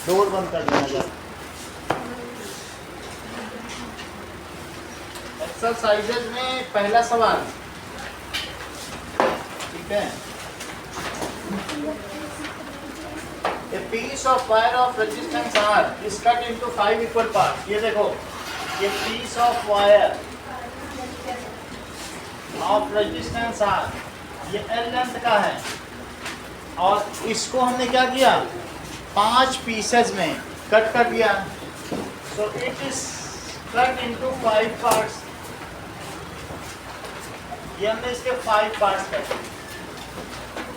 Door बंद कर देना जरा। एक्सरसाइजेज में पहला सवाल, ठीक है। A piece of wire of resistance R is cut into 5 equal parts। ये देखो, ये piece of wire of resistance R, ये L लेंथ का है और इसको हमने क्या किया, 5 पीसेस में कट कर दिया। So it is cut into 5 parts। ये हमने इसके 5 पार्ट्स कर दिए।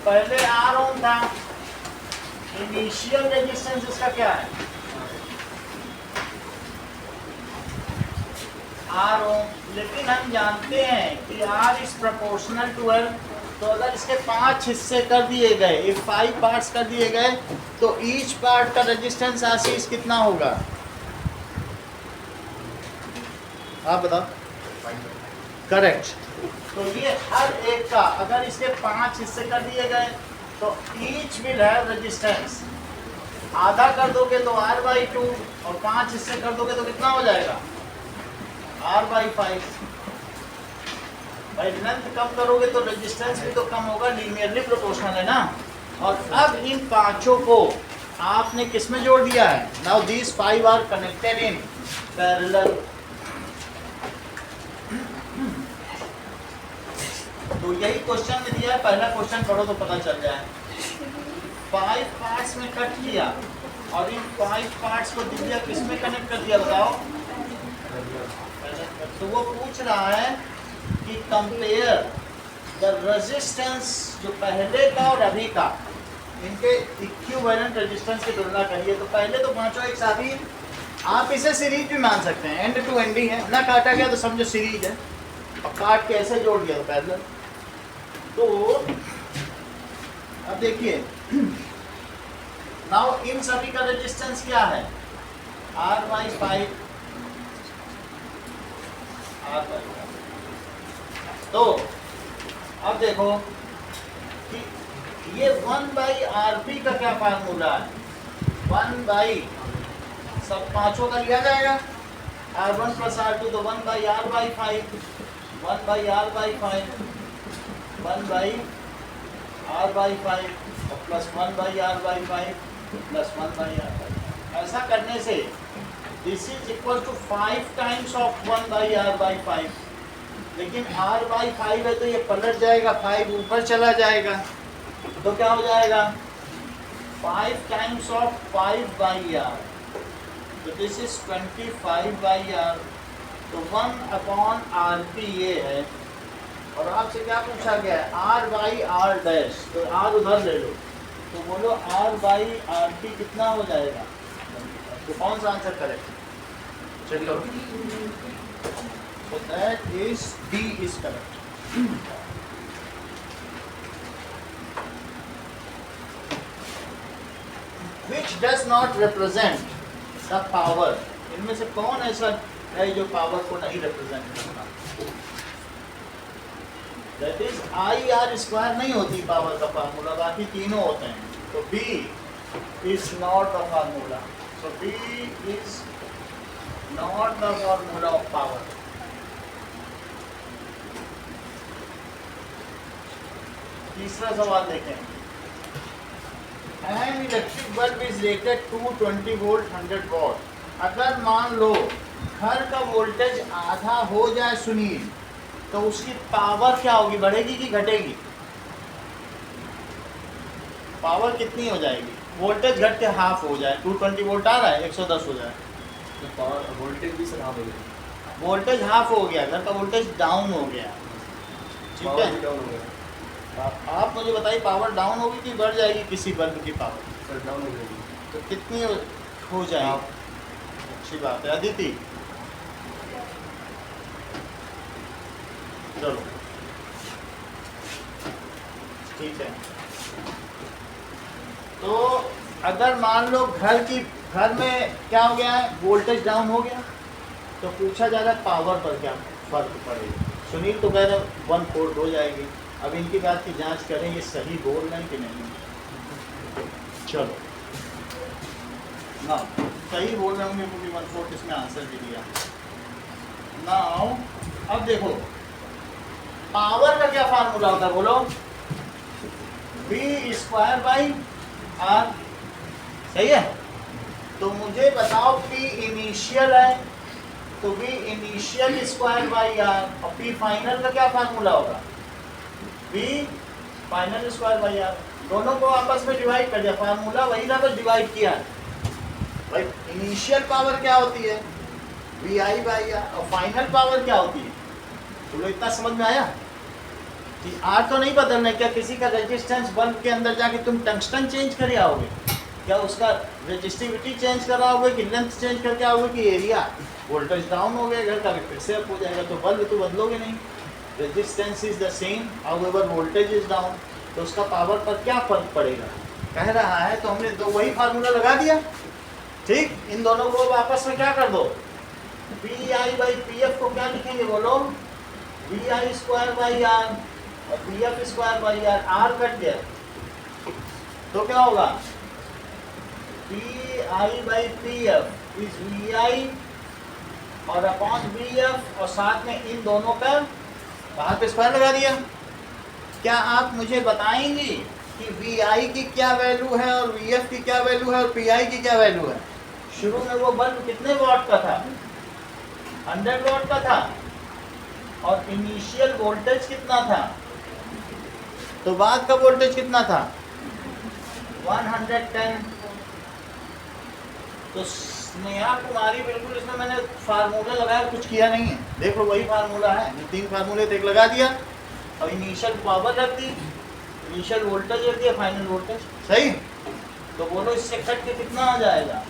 पहले R ओम था, इनिशियल रेजिस्टेंस इसका क्या है, R ओम। लेकिन हम जानते हैं कि R is proportional to L। तो अगर इसके 5 हिस्से कर दिए गए, ये 5 पार्ट्स कर दिए गए, तो ईच पार्ट का रेजिस्टेंस आशीष कितना होगा, आप बताओ। करेक्ट। तो ये हर एक का अगर इसके 5 हिस्से कर दिए गए तो ईच विल हैव रेजिस्टेंस। आधा कर दोगे तो R/2 और 5 हिस्से कर दोगे तो कितना हो जाएगा, R/5। भाई लेंथ कम करोगे तो रेजिस्टेंस भी तो कम होगा, लीनियरली प्रोपोर्शनल है ना। और अब इन पांचों को आपने किस में जोड़ दिया है, now these 5 are connected in parallel. तो यही क्वेश्चन में दिया है, पहला क्वेश्चन पढ़ो तो पता चल जाए। 5 पार्ट्स में कट किया और इन 5 पार्ट्स को दिया किस में कनेक्ट कर दिया, बताओ। तो वो पूछ रहा है कि कंपेयर द रेजिस्टेंस, जो पहले का और अभी का, इनके इक्विवेलेंट रेजिस्टेंस की तुलना करिए। तो पहले तो पांचों एक साथ ही, आप इसे सीरीज भी मान सकते हैं, एंड टू एंडिंग है ना, काटा गया तो समझो सीरीज है, और काट के ऐसे जोड़ दिया तो पैरेलल। तो अब देखिए, नाउ इन सभी का रेजिस्टेंस क्या है, R/5। तो अब देखो कि ये 1/RP का क्या फार्मूला है, 1 सब पांचों का लिया जाएगा, R1 + R2 तो 1/R/5, 1/R/5, 1/R/5 plus 1/R/5 plus 1/R/5। ऐसा करने से this is equal to 5 times of 1/R/5। लेकिन R/5 है तो ये पलट जाएगा, 5 ऊपर चला जाएगा, तो क्या हो जाएगा 5 टाइम्स ऑफ 5/R, तो दिस इज 25/R। तो 1/RP ये है। और आपसे क्या पूछा गया है, R/R', तो R उधर ले लो, तो बोलो R/RP कितना हो जाएगा, तो कौन सा आंसर करेक्ट, चेक करो। So that is D is correct। Which does not represent the power। इनमें से कौन ऐसा है जो पावर को नहीं रिप्रेजेंट करता, दैट इज IR² नहीं होती पावर का फार्मूला, बाकी तीनों होते हैं। तो B is not the formula, so B is not the formula of power। तीसरा सवाल देखें, an electric bulb is rated 220 volt 100 what. अगर मान लो घर का वोल्टेज आधा हो जाए सुनील, तो उसकी पावर क्या होगी, बढ़ेगी कि घटेगी, पावर कितनी हो जाएगी, वोल्टेज घट के हाफ हो जाए, 220 वोल्ट आ रहा है 110 हो जाए, तो पावर वोल्टेज भी सर हाफ हो गया, वोल्टेज हाफ हो गया, घर का वोल्टेज डाउन हो गया, ठीक पावर है। भी डाउन हो गया। आप मुझे बताइए पावर डाउन होगी कि बढ़ जाएगी किसी बल्ब की पावर, सर डाउन हो जाएगी। तो कितनी हो जाएगी, अच्छी बात है अदिति। चलो ठीक है। तो अगर मान लो घर में क्या हो गया है, वोल्टेज डाउन हो गया, तो पूछा जा रहा है पावर पर क्या फर्क पड़ेगा। सुनील तो कह रहे 1/4 हो जाएगी। अब इनकी बात की जांच करें ये सही बोल रहे हैं कि नहीं। चलो ना सही बोल रहे होंगे क्योंकि 1/4 इसमें आंसर भी दिया। नाउ अब देखो पावर का क्या फार्मूला होता है बोलो, b स्क्वायर बाई आर, सही है। तो मुझे बताओ p इनिशियल है तो b initial square by R, और p फाइनल का क्या फार्मूला होगा, b final square by R. दोनों को आपस में डिवाइड कर दिया, फार्मूला वही ना, बस डिवाइड किया है। भाई इनिशियल पावर क्या होती है, वी आई बाई आर, और फाइनल पावर क्या होती है। तो इतना समझ में आया कि आर तो नहीं बदलना है। क्या किसी का रेजिस्टेंस बल्ब के अंदर जाके तुम टंगस्टन चेंज कर आओगे, क्या उसका रेजिस्टिविटी चेंज कर आओगे, कि लेंथ चेंज करके आओगे, कि एरिया वोल्टेज डाउन हो गया घर का फिर से अप हो जाएगा, तो बल्ब तो बदलोगे नहीं। Resistance is the same, however voltage is down, तो उसका पावर पर क्या फर्क पड़ेगा, कह रहा है। तो हमने तो वही फार्मूला लगा दिया, ठीक। इन दोनों को आपस में क्या कर दो, P I by P F को क्या लिखेंगे बोलो, V I square by R, और P F square by R, R cut गया तो क्या होगा, P I by P F is V I और अपॉन वी एफ, और साथ में इन दोनों का बाहर पे स्क्वायर लगा दिया। क्या आप मुझे बताएंगी कि वी आई की क्या वैल्यू है और वी एफ की क्या वैल्यू है और पी आई की क्या वैल्यू है। शुरू में वो बल्ब कितने वॉट का था, 100 वॉट का था, और इनिशियल वोल्टेज कितना था, तो बाद का वोल्टेज कितना था, 110। तो स्नेहा कुमारी बिल्कुल इसमें मैंने फार्मूला लगाया, कुछ किया नहीं है, देख लो वही फार्मूला है, 3 फार्मूले थे, एक लगा दिया और इनिशियल पावर रख दी, इनिशियल वोल्टेज रख दिया, फाइनल वोल्टेज, सही। तो बोलो इससे कट के कितना आ जाएगा,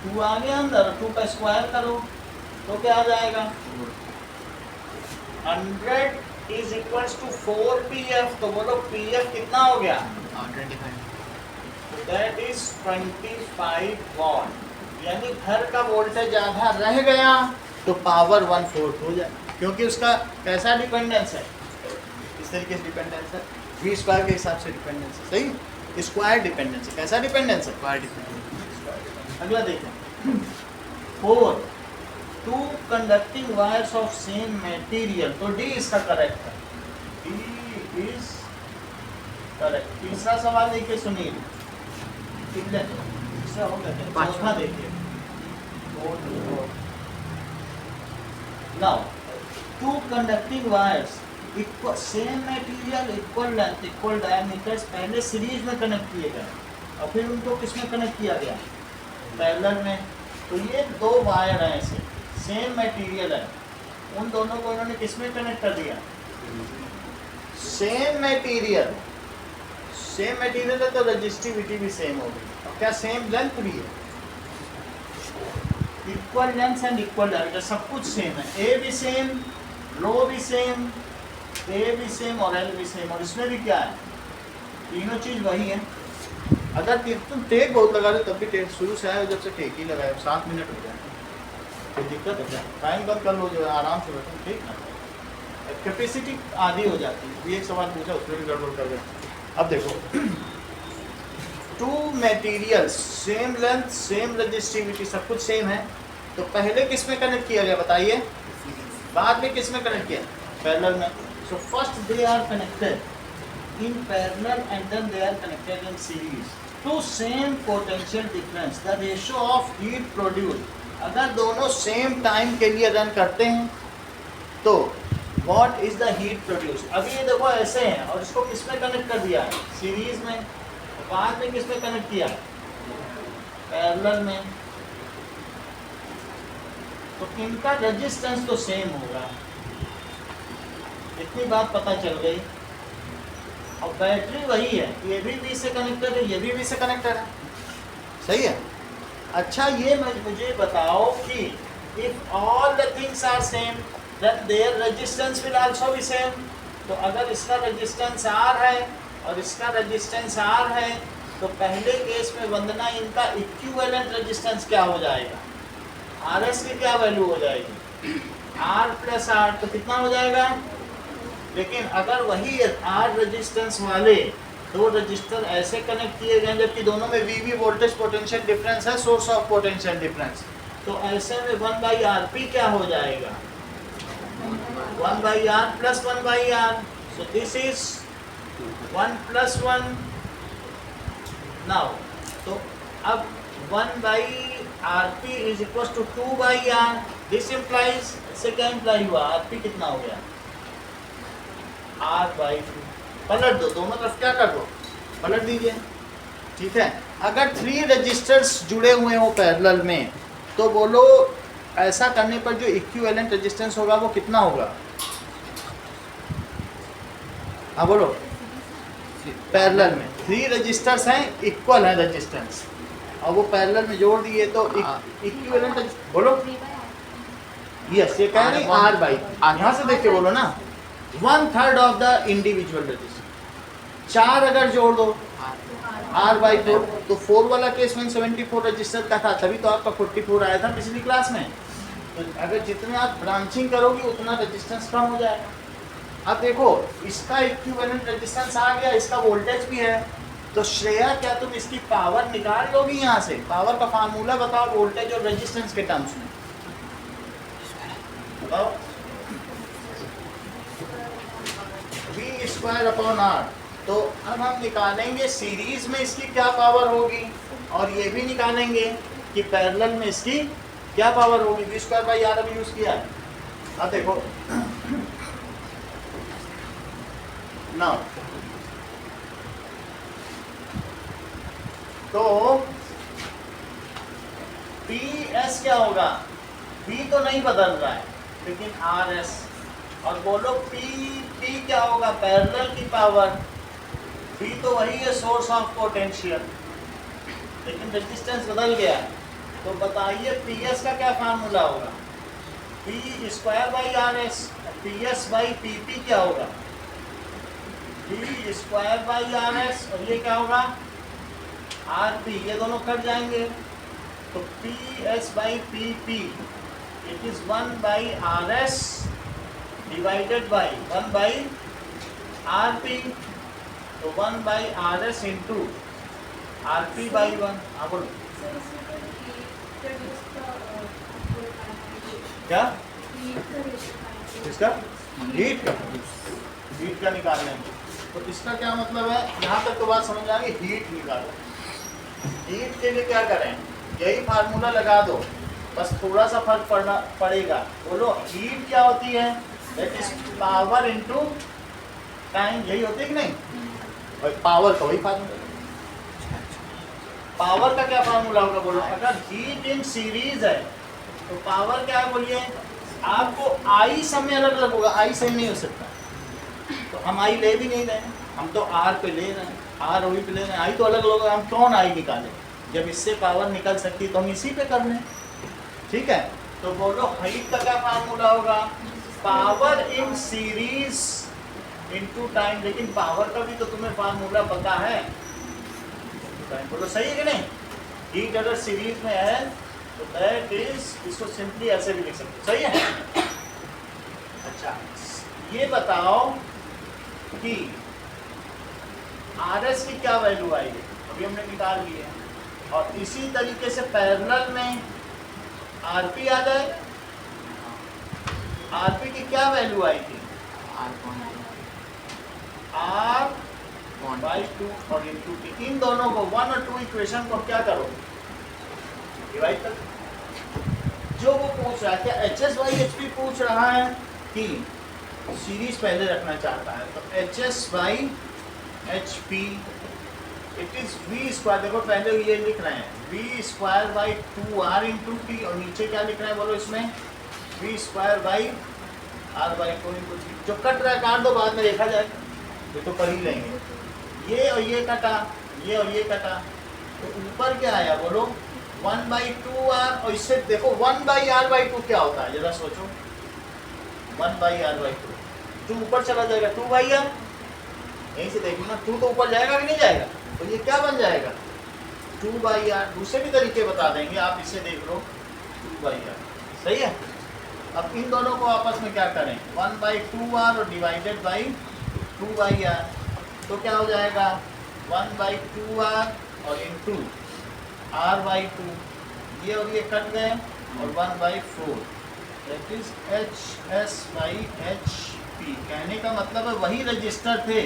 2 आ गया अंदर, 2 का स्क्वायर करो तो क्या आ जाएगा, 100 is equals to 4 P F. तो बोलो पी एफ कितना हो गया, 25। दैट इज 25 वॉट, यानी घर का वोल्टेज आधा रह गया तो पावर 1/4 हो जाए, क्योंकि उसका कैसा डिपेंडेंस है, इस तरीके से डिपेंडेंस है, वी स्क्वायर के हिसाब से डिपेंडेंस है, सही, स्क्वायर डिपेंडेंस है। कैसा डिपेंडेंस है, अगला देखें 4 2 conducting wires of same material, तो डी इसका करेक्ट है, डी इज करेक्ट। तीसरा सवाल देखिए सुनील, तीसरा हो गया, पांचवा देखिए, now 2 conducting wires equal same material equal length equal diameters पहले सीरीज में कनेक्ट किए गए और फिर उनको किस में कनेक्ट किया गया, पैरेलल में। तो ये 2 वायर हैं ऐसे, सेम मटेरियल है, उन दोनों को उन्होंने किस में कनेक्ट कर दिया, सेम मटेरियल, सेम मटेरियल है तो रजिस्टिविटी भी सेम होगी, और क्या सेम लेंथ भी है, equal length and equal diameter, सब कुछ सेम है, ए भी सेम, रो भी सेम, ए भी सेम और एल भी सेम, और इसमें भी क्या है, तीनों चीज वही है। अगर तुम टेक बहुत लगा रहे हो तब भी टेक शुरू से आए, जब से टेक ही लगाए 7 मिनट हो जाए, कोई दिक्कत है क्या, टाइम बंद कर लो, जो आराम से बैठो, ठीक ना, कैपेसिटी आधी हो जाती है। ये एक सवाल पूछा उसमें भी गड़बड़ कर गए। अब देखो 2 material same length same resistivity, सब कुछ सेम है, तो पहले किस में कनेक्ट किया गया बताइए, बाद में किस में कनेक्ट किया, पैरेलल में। So first they are connected in parallel and then they are connected in series to same potential difference, the ratio of heat produce. अगर दोनों सेम टाइम के लिए रन करते हैं तो what is the heat produce. अभी ये देखो ऐसे हैं और इसको किस में कनेक्ट कर दिया है, सीरीज में, बाद में किस में कनेक्ट किया, पैरेलल में, तो इनका रेजिस्टेंस तो सेम होगा, इतनी बात पता चल गई। और बैटरी वही है, ये भी V से कनेक्टेड है, ये भी V से कनेक्टेड है, सही है। अच्छा ये मुझे बताओ कि if all the things are same then their resistance will also be same। तो अगर इसका रेजिस्टेंस R है और इसका रेजिस्टेंस R है तो पहले केस में वंदना इनका इक्विवेलेंट रेजिस्टेंस क्या हो जाएगा, RS की क्या वैल्यू हो जाएगी, R प्लस R, तो कितना हो जाएगा। लेकिन अगर वही R रेजिस्टेंस वाले दो रजिस्टर ऐसे कनेक्ट किए गए जबकि दोनों में वी वोल्टेज पोटेंशियल डिफरेंस है, सोर्स ऑफ पोटेंशियल डिफरेंस। तो ऐसे में 1/RP क्या हो जाएगा? 1/R plus 1/R। So this is 1 plus 1 now. तो अब 1/RP is equal to 2/R। This implies, इससे क्या इम्प्लाई हुआ? RP कितना हो गया? R/2। पलट दो, दोनों तरफ क्या कर दो? पलट दीजिए, ठीक है। अगर 3 रजिस्टर्स जुड़े हुए हो पैरेलल में तो बोलो ऐसा करने पर जो इक्विवेलेंट रेजिस्टेंस होगा वो कितना होगा? हाँ बोलो। पैरेलल में 3 रजिस्टर्स हैं, इक्वल है रेजिस्टेंस, और वो पैरेलल में जोड़ दिए तो इक्विवेलेंट, बोलो। यस, ये कह रहे हैं R/, यहाँ से देख के बोलो ना। 1/3 ऑफ द इंडिविजुअल रजिस्टर। 4 अगर जोड़ दो R/4, तो 4 वाला केस 174 रजिस्टर का था, तभी तो आपका 44 आया था पिछली क्लास में। तो अगर जितने आप ब्रांचिंग करोगे उतना रेजिस्टेंस कम हो जाएगा। अब देखो इसका इक्विवेलेंट रेजिस्टेंस आ गया, इसका वोल्टेज भी है, तो श्रेया क्या तुम इसकी पावर निकाल लोगी? यहाँ से पावर का फार्मूला बताओ वोल्टेज और रेजिस्टेंस के टर्म्स में, बताओ। V²/R। तो अब हम निकालेंगे सीरीज में इसकी क्या पावर होगी, और ये भी निकालेंगे कि पैरेलल में इसकी क्या पावर होगी। V²/R अभी यूज किया है। अब देखो ना, तो PS क्या होगा? V तो नहीं बदल रहा है, लेकिन RS, और बोलो P क्या होगा? पैरेलल की पावर। V तो वही है, सोर्स ऑफ पोटेंशियल, लेकिन रेजिस्टेंस बदल गया है। तो बताइए PS का क्या फार्मूला होगा? V²/RS। PS/PP क्या होगा? V²/RS, और ये क्या होगा? RP। ये दोनों कट जाएंगे, तो PS/PP it is 1/RS divided by 1/RP। तो 1/RS इंटू RP/1। हाँ बोलो क्या? इसका हीट का निकालने में, तो इसका क्या मतलब है? यहाँ तक तो बात समझ आ गई। हीट निकालो, हीट के लिए क्या करें? यही फार्मूला लगा दो, बस थोड़ा सा फर्क पड़ेगा। बोलो हीट क्या होती है? That is power into time. यही होती है कि नहीं? और पावर का वही फार्मूला। पावर का क्या फार्मूला होगा? बोलो अगर हीट इन सीरीज है तो पावर क्या है? बोलिए। आपको आई समय अलग अलग होगा, आई सही नहीं हो सकता, तो हम आई ले भी नहीं रहे हैं, हम तो आर पे ले रहे हैं, आर ओ पे ले रहे हैं। आई तो अलग अलग होगा, हम कौन आई निकालें? जब इससे पावर निकल सकती तो हम इसी पे कर लें, ठीक है। तो बोलो हीट का क्या फार्मूला होगा? Power in series into time. लेकिन पावर का भी तो तुम्हें फार्मूला पता है, बोलो सही है कि नहीं? हीट अगर सीरीज में है तो दैट इज, इसको सिंपली ऐसे भी लिख सकते, सही है। अच्छा ये बताओ कि RS की क्या वैल्यू आएगी? अभी हमने निकाल ली है, और इसी तरीके से पैरेलल में RP आ जाएगा। RP की क्या वैल्यू आएगी? R/2 और इंटू T। इन दोनों को 1 और 2 इक्वेशन को क्या करो? डिवाइड कर। जो वो पूछ रहा है, क्या HS/HP पूछ रहा है कि सीरीज पहले रखना चाहता है, तो HS/HP इट इज V²। देखो पहले ये लिख रहे हैं V²/2R इंटू T, और नीचे क्या लिख रहे हैं? बोलो इसमें V²/R/2 इंटू T। जो कट रहा है काट दो, बाद में देखा जाएगा, ये तो कर ही लेंगे। ये और ये कटा, ये और ये कटा, तो ऊपर क्या आया? बोलो 1/2R, और इससे देखो 1/R/2 क्या होता है? जरा सोचो, 1/R/2 जो ऊपर चला जाएगा 2/R, यहीं से देखो ना, 2 तो ऊपर जाएगा कि नहीं जाएगा? तो ये क्या बन जाएगा? 2/R। दूसरे भी तरीके बता देंगे, आप इसे देख लो, 2/R, सही है। अब इन दोनों को आपस में क्या करें? 1/2R और डिवाइडेड बाई 2/R, तो क्या हो जाएगा? 1/2R और इंटू R/2, ये और ये कट गए और 1/4, दैट इज HS/HP। कहने का मतलब है वही रजिस्टर थे,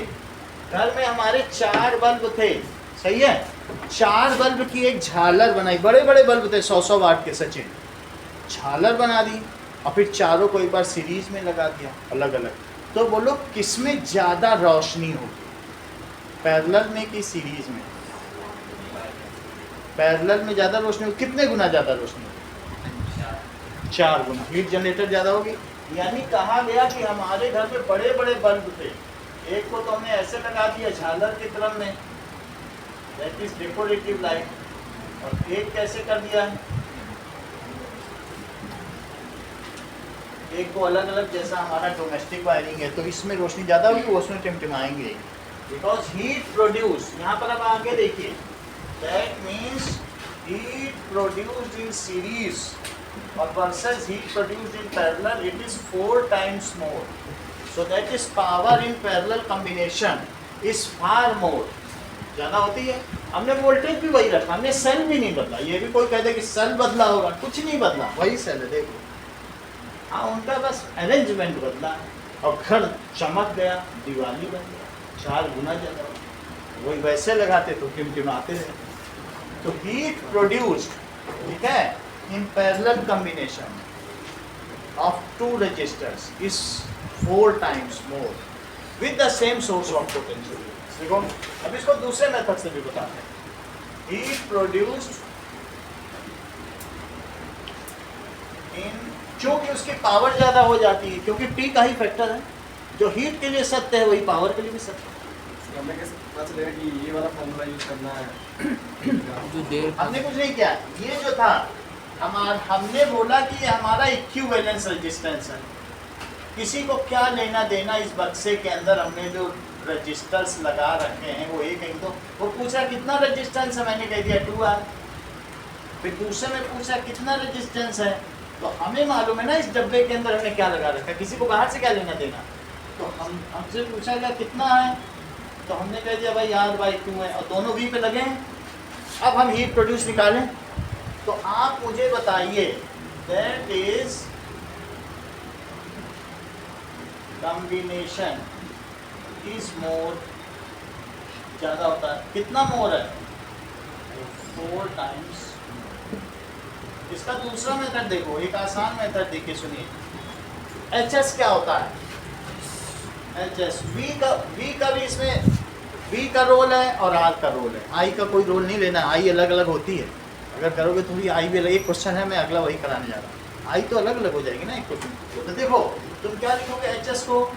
घर में हमारे 4 बल्ब थे, सही है, 4 बल्ब की एक झालर बनाई, बड़े बड़े बल्ब थे 100-100 वाट के, सचिन, झालर बना दी और फिर चारों को एक बार सीरीज में लगा दिया अलग अलग। तो बोलो किसमें ज़्यादा रोशनी होगी, पैरेलल में कि सीरीज में? पैरेलल में ज़्यादा रोशनी होगी। कितने गुना ज़्यादा रोशनी होगी? 4 गुना। हीट जनरेटर ज़्यादा होगी। यानी कहा गया कि हमारे घर में बड़े बड़े बल्ब थे, एक को तो हमने ऐसे लगा दिया झालर की तरफ में, दैट इज डेकोरेटिव लाइट, और एक कैसे कर दिया है, एक को अलग अलग, जैसा हमारा डोमेस्टिक वायरिंग है, तो इसमें रोशनी ज़्यादा होगी, उसमें टिमटिमाएंगे, बिकॉज हीट प्रोड्यूस। यहाँ पर अब आगे देखिए, that means heat produced in series और versus heat produced in parallel, it is 4 times more, so that is power in parallel combination is far more, ज़्यादा होती है। हमने वोल्टेज भी वही रखा, हमने सेल भी नहीं बदला। ये भी कोई कहते कि सेल बदला होगा, कुछ नहीं बदला, वही सेल है, देखो। हाँ, उनका बस अरेंजमेंट बदला और घर चमक गया, दिवाली बन गया, 4 गुना ज़्यादा, वही वैसे लगाते तो टिमटिमाते रहे। तो हीट प्रोड्यूस्ड, ठीक है, in parallel combination of 2 resistors is 4 times more with the same source of potential। देखो अब इसको दूसरे मेथड से भी बताते हैं। हीट प्रोड्यूस्ड इन, क्योंकि उसकी पावर ज़्यादा हो जाती है, क्योंकि टी का ही फैक्टर है, जो हीट के लिए सत्य है वही पावर के लिए भी सत्य है। हमें कैसे पता चलेगा कि ये वाला फॉर्मूला यूज करना है? जो देर हमने कुछ नहीं किया, ये जो था हमने बोला कि हमारा इक्विवेलेंस रेजिस्टेंस है, किसी को क्या लेना देना इस बक्से के अंदर हमने जो रजिस्टर्स लगा रखे हैं वो एक, तो वो पूछा कितना रेजिस्टेंस है, मैंने कह दिया 2R। फिर दूसरे में पूछा कितना रेजिस्टेंस है, तो हमें मालूम है ना इस डब्बे के अंदर हमने क्या लगा रखा है, किसी को बाहर से क्या लेना देना। तो हमसे पूछा गया कितना है, तो हमने कह दिया भाई R/2 है, और दोनों V पे लगे हैं। अब हम हीट प्रोड्यूस निकालें, तो आप मुझे बताइए, that is combination is more, ज़्यादा होता है, कितना मोर है, 4 times। इसका दूसरा मेथड देखो, एक आसान मेथड देखिए, सुनिए। HS क्या होता है, HS V का भी इसमें V का रोल है और R का रोल है, I का कोई रोल नहीं लेना, I अलग अलग होती है, अगर करोगे तो भी I भी अलग। एक क्वेश्चन है, मैं अगला वही कराने जा रहा हूँ, I तो अलग अलग हो जाएगी ना एक क्वेश्चन। तो देखो तुम क्या लिखोगे HS को,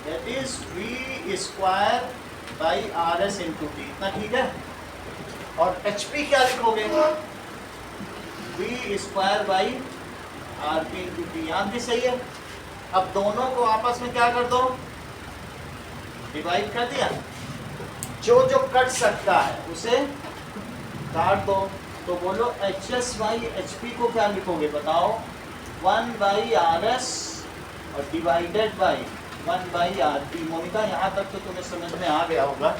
दैट इज V²/RS × T, इतना ठीक है। और HP क्या लिखोगे, V²/RP × T, यहाँ भी सही है। अब दोनों को आपस में क्या कर दो, डिवाइड कर दिया, जो जो कट सकता है उसे काट दो। तो बोलो HS/HP को क्या लिखोगे बताओ, 1/RS और डिवाइडेड बाई 1/RP। मोनिका यहाँ तक तो तुम्हें समझ में आ गया होगा।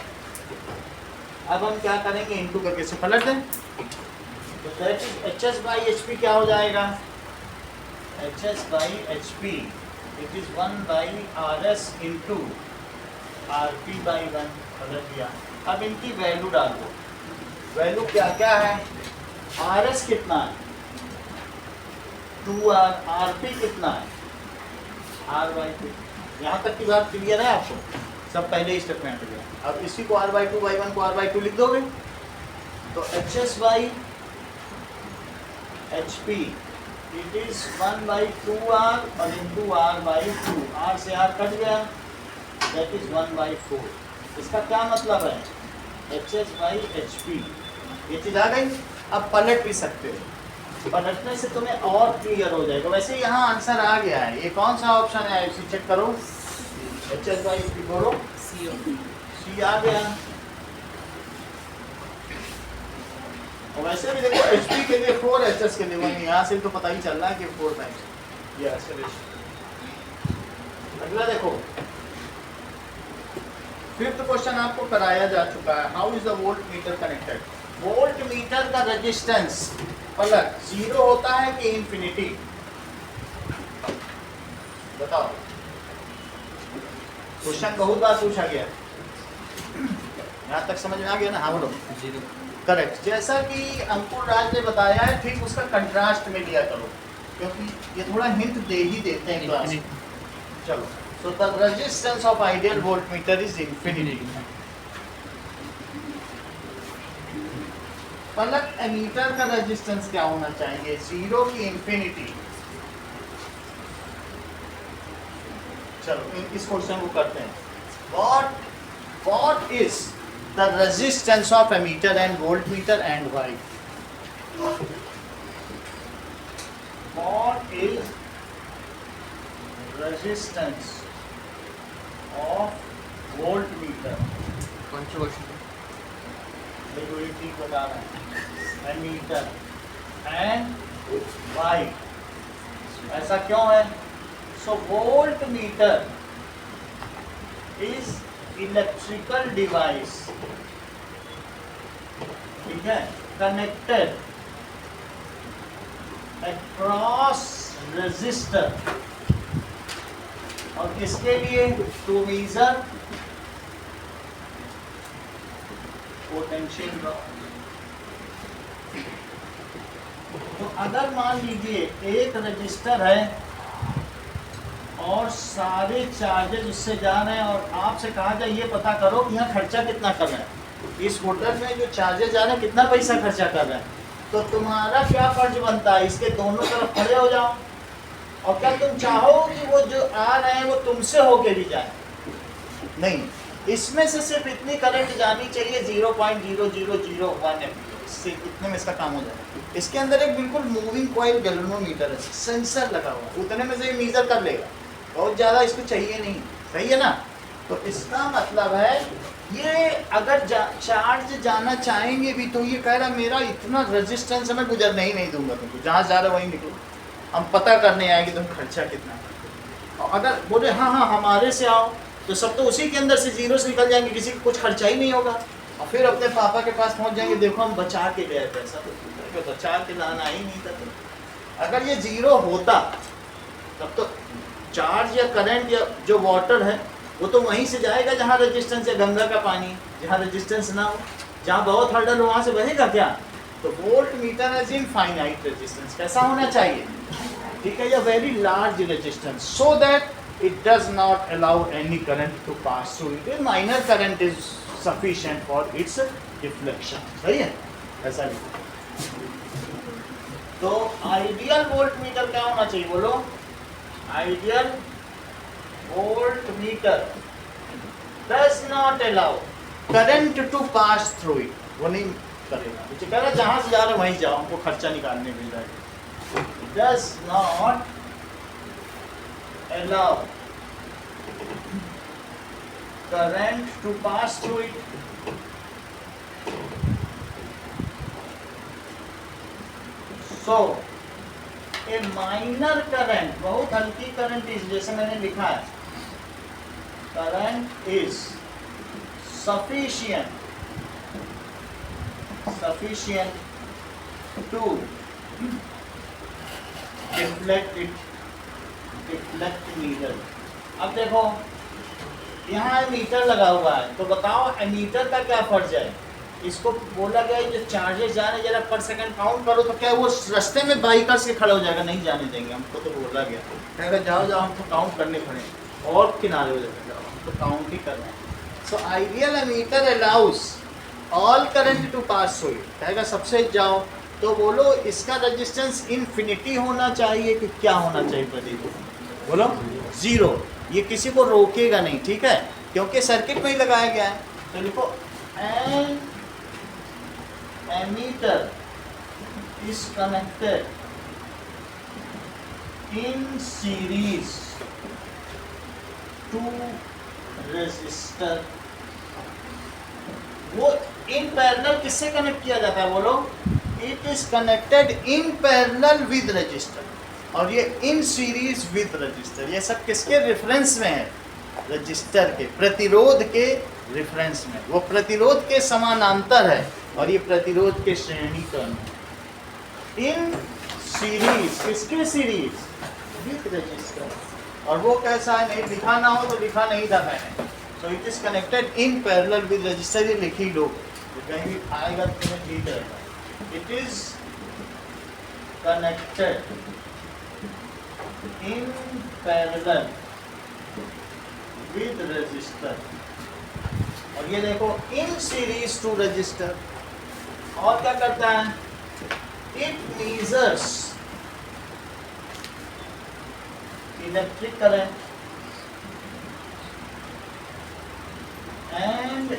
अब हम क्या करेंगे, इनटू करके से पलट दें, तो दैट इज HS/HP क्या हो जाएगा, HS/HP it is 1/RS × RP/1, पलट दिया। अब इनकी वैल्यू डाल दो, वैल्यू क्या क्या है, RS कितना है 2R, RP कितना है R/2। यहाँ तक की बात क्लियर है आपको, सब पहले ही स्टेटमेंट हो गया। अब इसी को R/2/1 को R/2 लिख दोगे, तो HS/HP इट इज 1/2R और इंटू R/2, R से R कट गया, दैट इज 1/4। इसका क्या मतलब है, HS/HP, ये चीज़ आ गई। अब पलट भी सकते हो, पलटने से तुम्हें और क्लियर हो जाएगा। वैसे यहाँ आंसर आ गया है, ये कौन सा ऑप्शन है इसे चेक करो, HS/HP बोलो, C आ गया। और वैसे भी देखो HP के लिए 4, HS के लिए 1, यहाँ से तो पता ही चल रहा है कि 4 टाइम्स ये रेशो। अगला देखो, फिफ्थ क्वेश्चन आपको कराया जा चुका है, how is the volt meter connected. Volt meter का रेजिस्टेंस पलक 0 होता है कि इंफिनिटी, बताओ। क्वेश्चन बहुत बार पूछा गया, यहाँ तक समझ में आ गया ना? हाँ बोलो। करेक्ट। जैसा कि अंकुर राज ने बताया है, ठीक उसका कंट्रास्ट में लिया करो, क्योंकि ये थोड़ा हिंट दे ही देते हैं क्लास में। चलो, so the resistance of ideal voltmeter is infinity. Palak ammeter का रेजिस्टेंस क्या होना चाहिए, 0 की इंफिनिटी। चलो इस क्वेश्चन को करते हैं। What is the resistance of ammeter and voltmeter and why? What is resistance of voltmeter? बिल्कुल ठीक बता रहे हैं। एमीटर एंड वाई, ऐसा क्यों है? So voltmeter is electrical device, ठीक है, कनेक्टेड अक्रॉस रेजिस्टर, और किसके लिए? To measure potential drop. तो अगर मान लीजिए एक रजिस्टर है और सारे चार्जेस उससे जा रहे हैं, और आपसे कहा जाए ये पता करो कि यहाँ खर्चा कितना कर रहे हैं, इस मोटर में जो चार्जेस जा रहे हैं कितना पैसा खर्चा कर रहे हैं, तो तुम्हारा क्या फर्ज बनता है? इसके दोनों तरफ खड़े हो जाओ, और क्या तुम चाहो कि वो जो आ रहे हैं वो तुमसे होके भी जाए? नहीं, इसमें से सिर्फ इतनी करंट जानी चाहिए 0.0001 एम्पीयर, इससे इतने में इसका काम हो जाएगा। इसके अंदर एक बिल्कुल मूविंग कॉइल गैल्वेनोमीटर है, सेंसर लगा हुआ, उतने में से ये मीजर कर लेगा, बहुत ज़्यादा इसको चाहिए नहीं, सही है ना? तो इसका मतलब है ये अगर चार्ज जाना चाहेंगे भी तो ये कह रहा मेरा इतना रेजिस्टेंस मैं गुजरने ही नहीं दूंगा तुमको, जहाँ जा रहा वहीं निकलो, हम पता करने आएंगे तुम खर्चा कितना करते। और अगर बोले हाँ हाँ हमारे से आओ, तो सब तो उसी के अंदर से जीरो से निकल जाएंगे, किसी को कुछ खर्चा ही नहीं होगा, और फिर अपने पापा के पास पहुंच जाएंगे, देखो हम बचा के गए पैसा, तो बचा के लाना ही नहीं था। अगर ये जीरो होता तब तो चार्ज या करंट या जो वाटर है वो तो वहीं से जाएगा जहाँ रेजिस्टेंस है, गंगा का पानी जहाँ रेजिस्टेंस ना हो, जहाँ बहुत हर्डल हो वहाँ से बहेगा क्या? तो voltmeter as infinite resistance कैसा होना चाहिए, ठीक है, या very large resistance, so that it does not allow any current to pass through it. A minor current is sufficient for its deflection. सही है? ऐसा नहीं। तो आइडियल वोल्टमीटर क्या होना चाहिए बोलो? Ideal voltmeter does not allow current to pass through it. वो नहीं करेगा। मुझे कह रहा जहाँ से जा रहे वहीं जाओ, हमको खर्चा निकालने मिल रहा है। Does not allow current to pass through it. So a minor current, बहुत हल्की करंट इस, जैसे मैंने लिखा है, current is sufficient to deflect it, deflect needle. अब देखो यहाँ एमीटर लगा हुआ है, तो बताओ एमीटर का क्या फर्ज है? इसको बोला गया जो चार्जेस जा रहे जरा पर सेकंड काउंट करो, तो क्या वो रास्ते में बाइकर्स के खड़े हो जाएगा? नहीं जाने देंगे, हमको तो बोला गया, कहेगा जाओ जाओ हम तो काउंट करने खड़े, और किनारे हो जाएगा, जाओ हम तो काउंट ही करना है। So ideal ammeter allows all current to pass through it, कहेगा सबसे जाओ, तो बोलो इसका रेजिस्टेंस इन्फिनिटी होना चाहिए कि क्या होना चाहिए प्रदीप? बोलो जीरो, ये किसी को रोकेगा नहीं, ठीक है, क्योंकि सर्किट में ही लगाया गया है। तो लिखो an ammeter is connected in series to resistor. वो इन पैरेलल किससे कनेक्ट किया जाता है बोलो? It is connected in parallel with resistor, और ये इन सीरीज विद रजिस्टर। ये सब किसके रेफरेंस में है? रजिस्टर के, प्रतिरोध के रेफरेंस में, वो प्रतिरोध के समानांतर है और ये प्रतिरोध के श्रेणी क्रम है। इन सीरीज, किसके सीरीज? With resistor. और वो कैसा है, नहीं लिखा ना हो तो लिखा नहीं था मैंने। So it is connected in parallel with register, ये लिख ही लो, तो कहीं भी आएगा तो तुम्हें ठीक रहेगा। It is connected in parallel with resistor. और ये देखो इन सीरीज टू रजिस्टर। और क्या करता है, it measures electric current and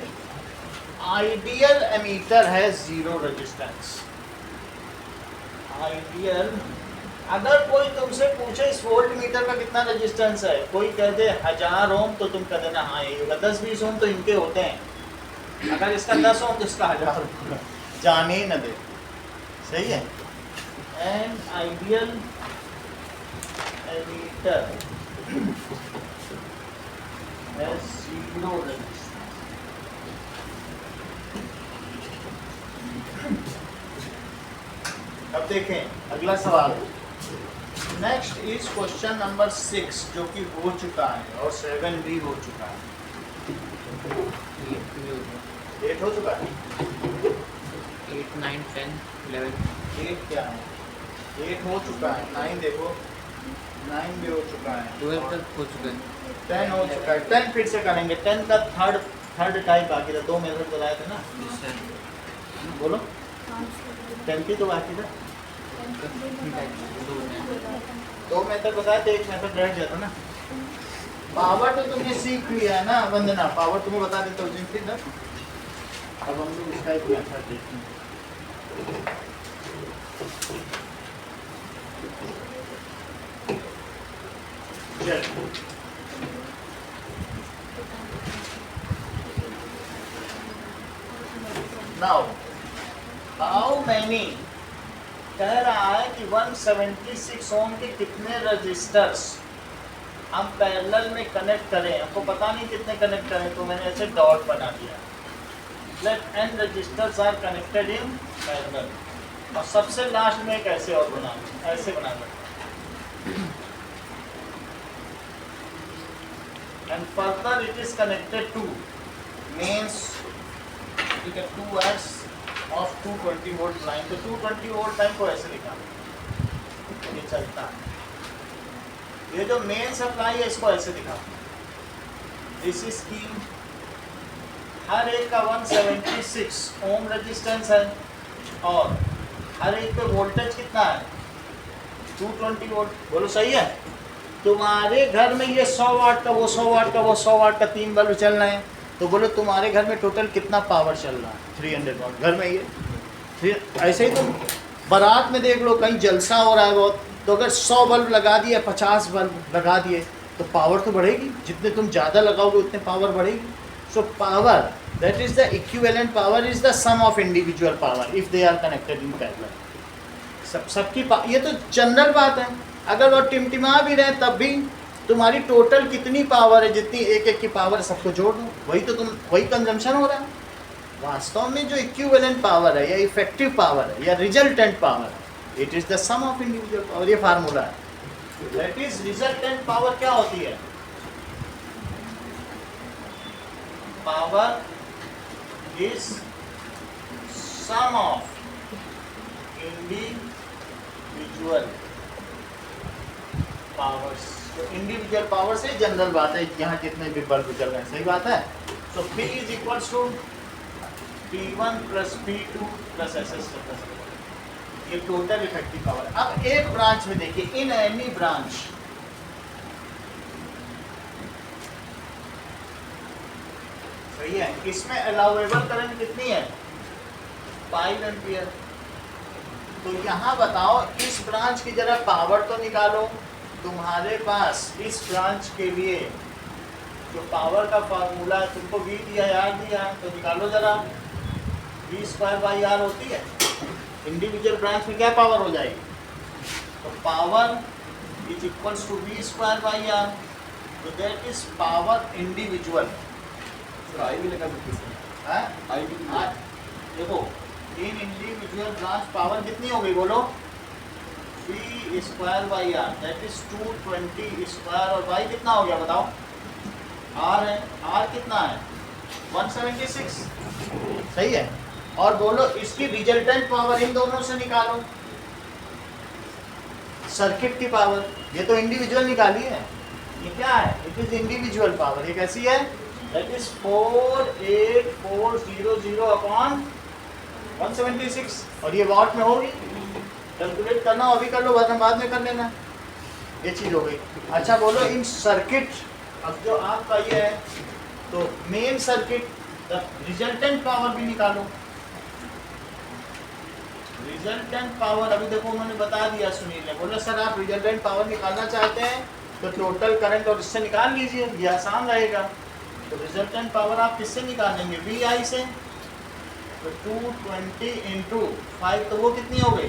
ideal ammeter है जीरो रेजिस्टेंस। आइडियल, अगर कोई तुमसे पूछे इस वोल्ट मीटर का कितना रेजिस्टेंस है, कोई कह दे 1000 ओम, तो तुम कह देना हाँ ये होगा। 10-20 ओम तो इनके होते हैं, अगर इसका 10 ओम तो इसका 1000 होगा, जाने ही न दे। सही है। And ideal ammeter has zero resistance. अब देखें अगला सवाल। नेक्स्ट इज क्वेश्चन नंबर 6 जो कि हो चुका है और 7 भी हो चुका है। 8 हो चुका है। 8, 9, 10, 11। 8 क्या है? 8 हो चुका है। 9 देखो, 9 भी हो चुका है। 12 तक हो चुका है। 10 हो चुका है। 10 फिर से करेंगे। 10 का थर्ड टाइप बाकी था। 2 मेथड बताए थे ना, बोलो। 10 की तो बाकी था। 2 मेथड बताए थे, 1 मेथड रह गया था ना। पावर तो तुमने सीख लिया है ना वंदना, पावर तुम्हें बता देता हूँ जिनकी ना। अब हम लोग इसका एक मेथड देखेंगे। Now, how many कह रहा है कि 176 ओम के कितने रजिस्टर्स हम पैरेलल में कनेक्ट करें। हमको पता नहीं कितने कनेक्ट करें, तो मैंने ऐसे डॉट बना दिया। Let n resistors are connected in parallel. और सबसे लास्ट में एक ऐसे और बना, ऐसे बना सकते। And further it is connected to mains, ठीक है, 2s ऑफ 220 वोल्ट लाइन। तो 220 वोल्ट लाइन को ऐसे लिखा, ये चलता है। ये जो मेन सप्लाई है इसको ऐसे दिखा। दिस इज की हर एक का 176 ओम रेजिस्टेंस है और हर एक पे वोल्टेज कितना है, 220 वोल्ट। बोलो सही है। तुम्हारे घर में ये 100 वाट का, वो 100 वाट का, वो 100 वाट का 3 बल्ब चल रहे हैं, तो बोलो तुम्हारे घर में टोटल कितना पावर चल रहा है? 300 वाट घर में ये। फिर ऐसे ही तुम बारात में देख लो, कहीं जलसा हो रहा है बहुत, तो अगर 100 बल्ब लगा दिए, 50 बल्ब लगा दिए, तो पावर तो बढ़ेगी। जितने तुम ज़्यादा लगाओगे उतने पावर बढ़ेगी। So power, that is the equivalent power, is the sum of individual power if they are connected in parallel. सबकी ये तो जनरल बात है। अगर वो टिमटिमा भी रहे तब भी तुम्हारी टोटल कितनी पावर है, जितनी एक एक की पावर सबको जोड़ दो, वही कंजम्पशन हो रहा है। वास्तव में जो इक्विवेलेंट पावर है या इफेक्टिव पावर है या रिजल्टेंट पावर है, it is the sum of individual power. ये फार्मूला है। दैट इज रिजल्टेंट पावर क्या होती है? Power is sum of individual powers. तो इंडिविजुअल पावर से जनरल बात है, यहाँ जितने भी बल्ब चल रहे हैं, सही बात है। तो P is equals to P1 plus P2 plus SS plus, ये टोटल इफेक्टिव पावर। अब एक ब्रांच में देखिए, इन एनी ब्रांच, सही है, इसमें अलाउएबल करंट कितनी है? 5 एम्पियर। तो यहाँ बताओ, इस ब्रांच की जरा पावर तो निकालो। तुम्हारे पास इस ब्रांच के लिए जो पावर का फार्मूला है, तुमको V दिया याद दिया, तो निकालो जरा। V²/R होती है। इंडिविजुअल ब्रांच में क्या पावर हो जाएगी? तो power is equals to V²/R। तो that is power individual. Sir I भी लगा सकते सर, है आई भी देखो इन इंडिविजुअल ब्रांच पावर कितनी हो गई बोलो, V square by R that is 220 square, और y कितना हो गया बताओ, r है, r कितना है 176, सही है। और बोलो इसकी रिजल्टेंट पावर इन दोनों से निकालो, सर्किट की पावर, ये तो इंडिविजुअल निकाली है, ये क्या है, इट इज इंडिविजुअल पावर, ये कैसी है, दैट इज 48400 अपॉन 176, और ये वाट में होगी, कैलकुलेट करना हो अभी कर लो, बाद में कर लेना, ये चीज हो गई। अच्छा बोलो इन सर्किट, अब जो आपका ये है तो मेन सर्किट रिजल्टेंट पावर भी निकालो, रिजल्टेंट पावर अभी देखो उन्होंने बता दिया सुनील ने, बोला सर आप रिजल्टेंट पावर निकालना चाहते हैं तो टोटल करंट और इससे निकाल लीजिए, ये आसान रहेगा। तो रिजल्टेंट पावर आप किससे निकालेंगे, वी आई से, तो 220 इंटू 5 तो वो कितनी हो गई,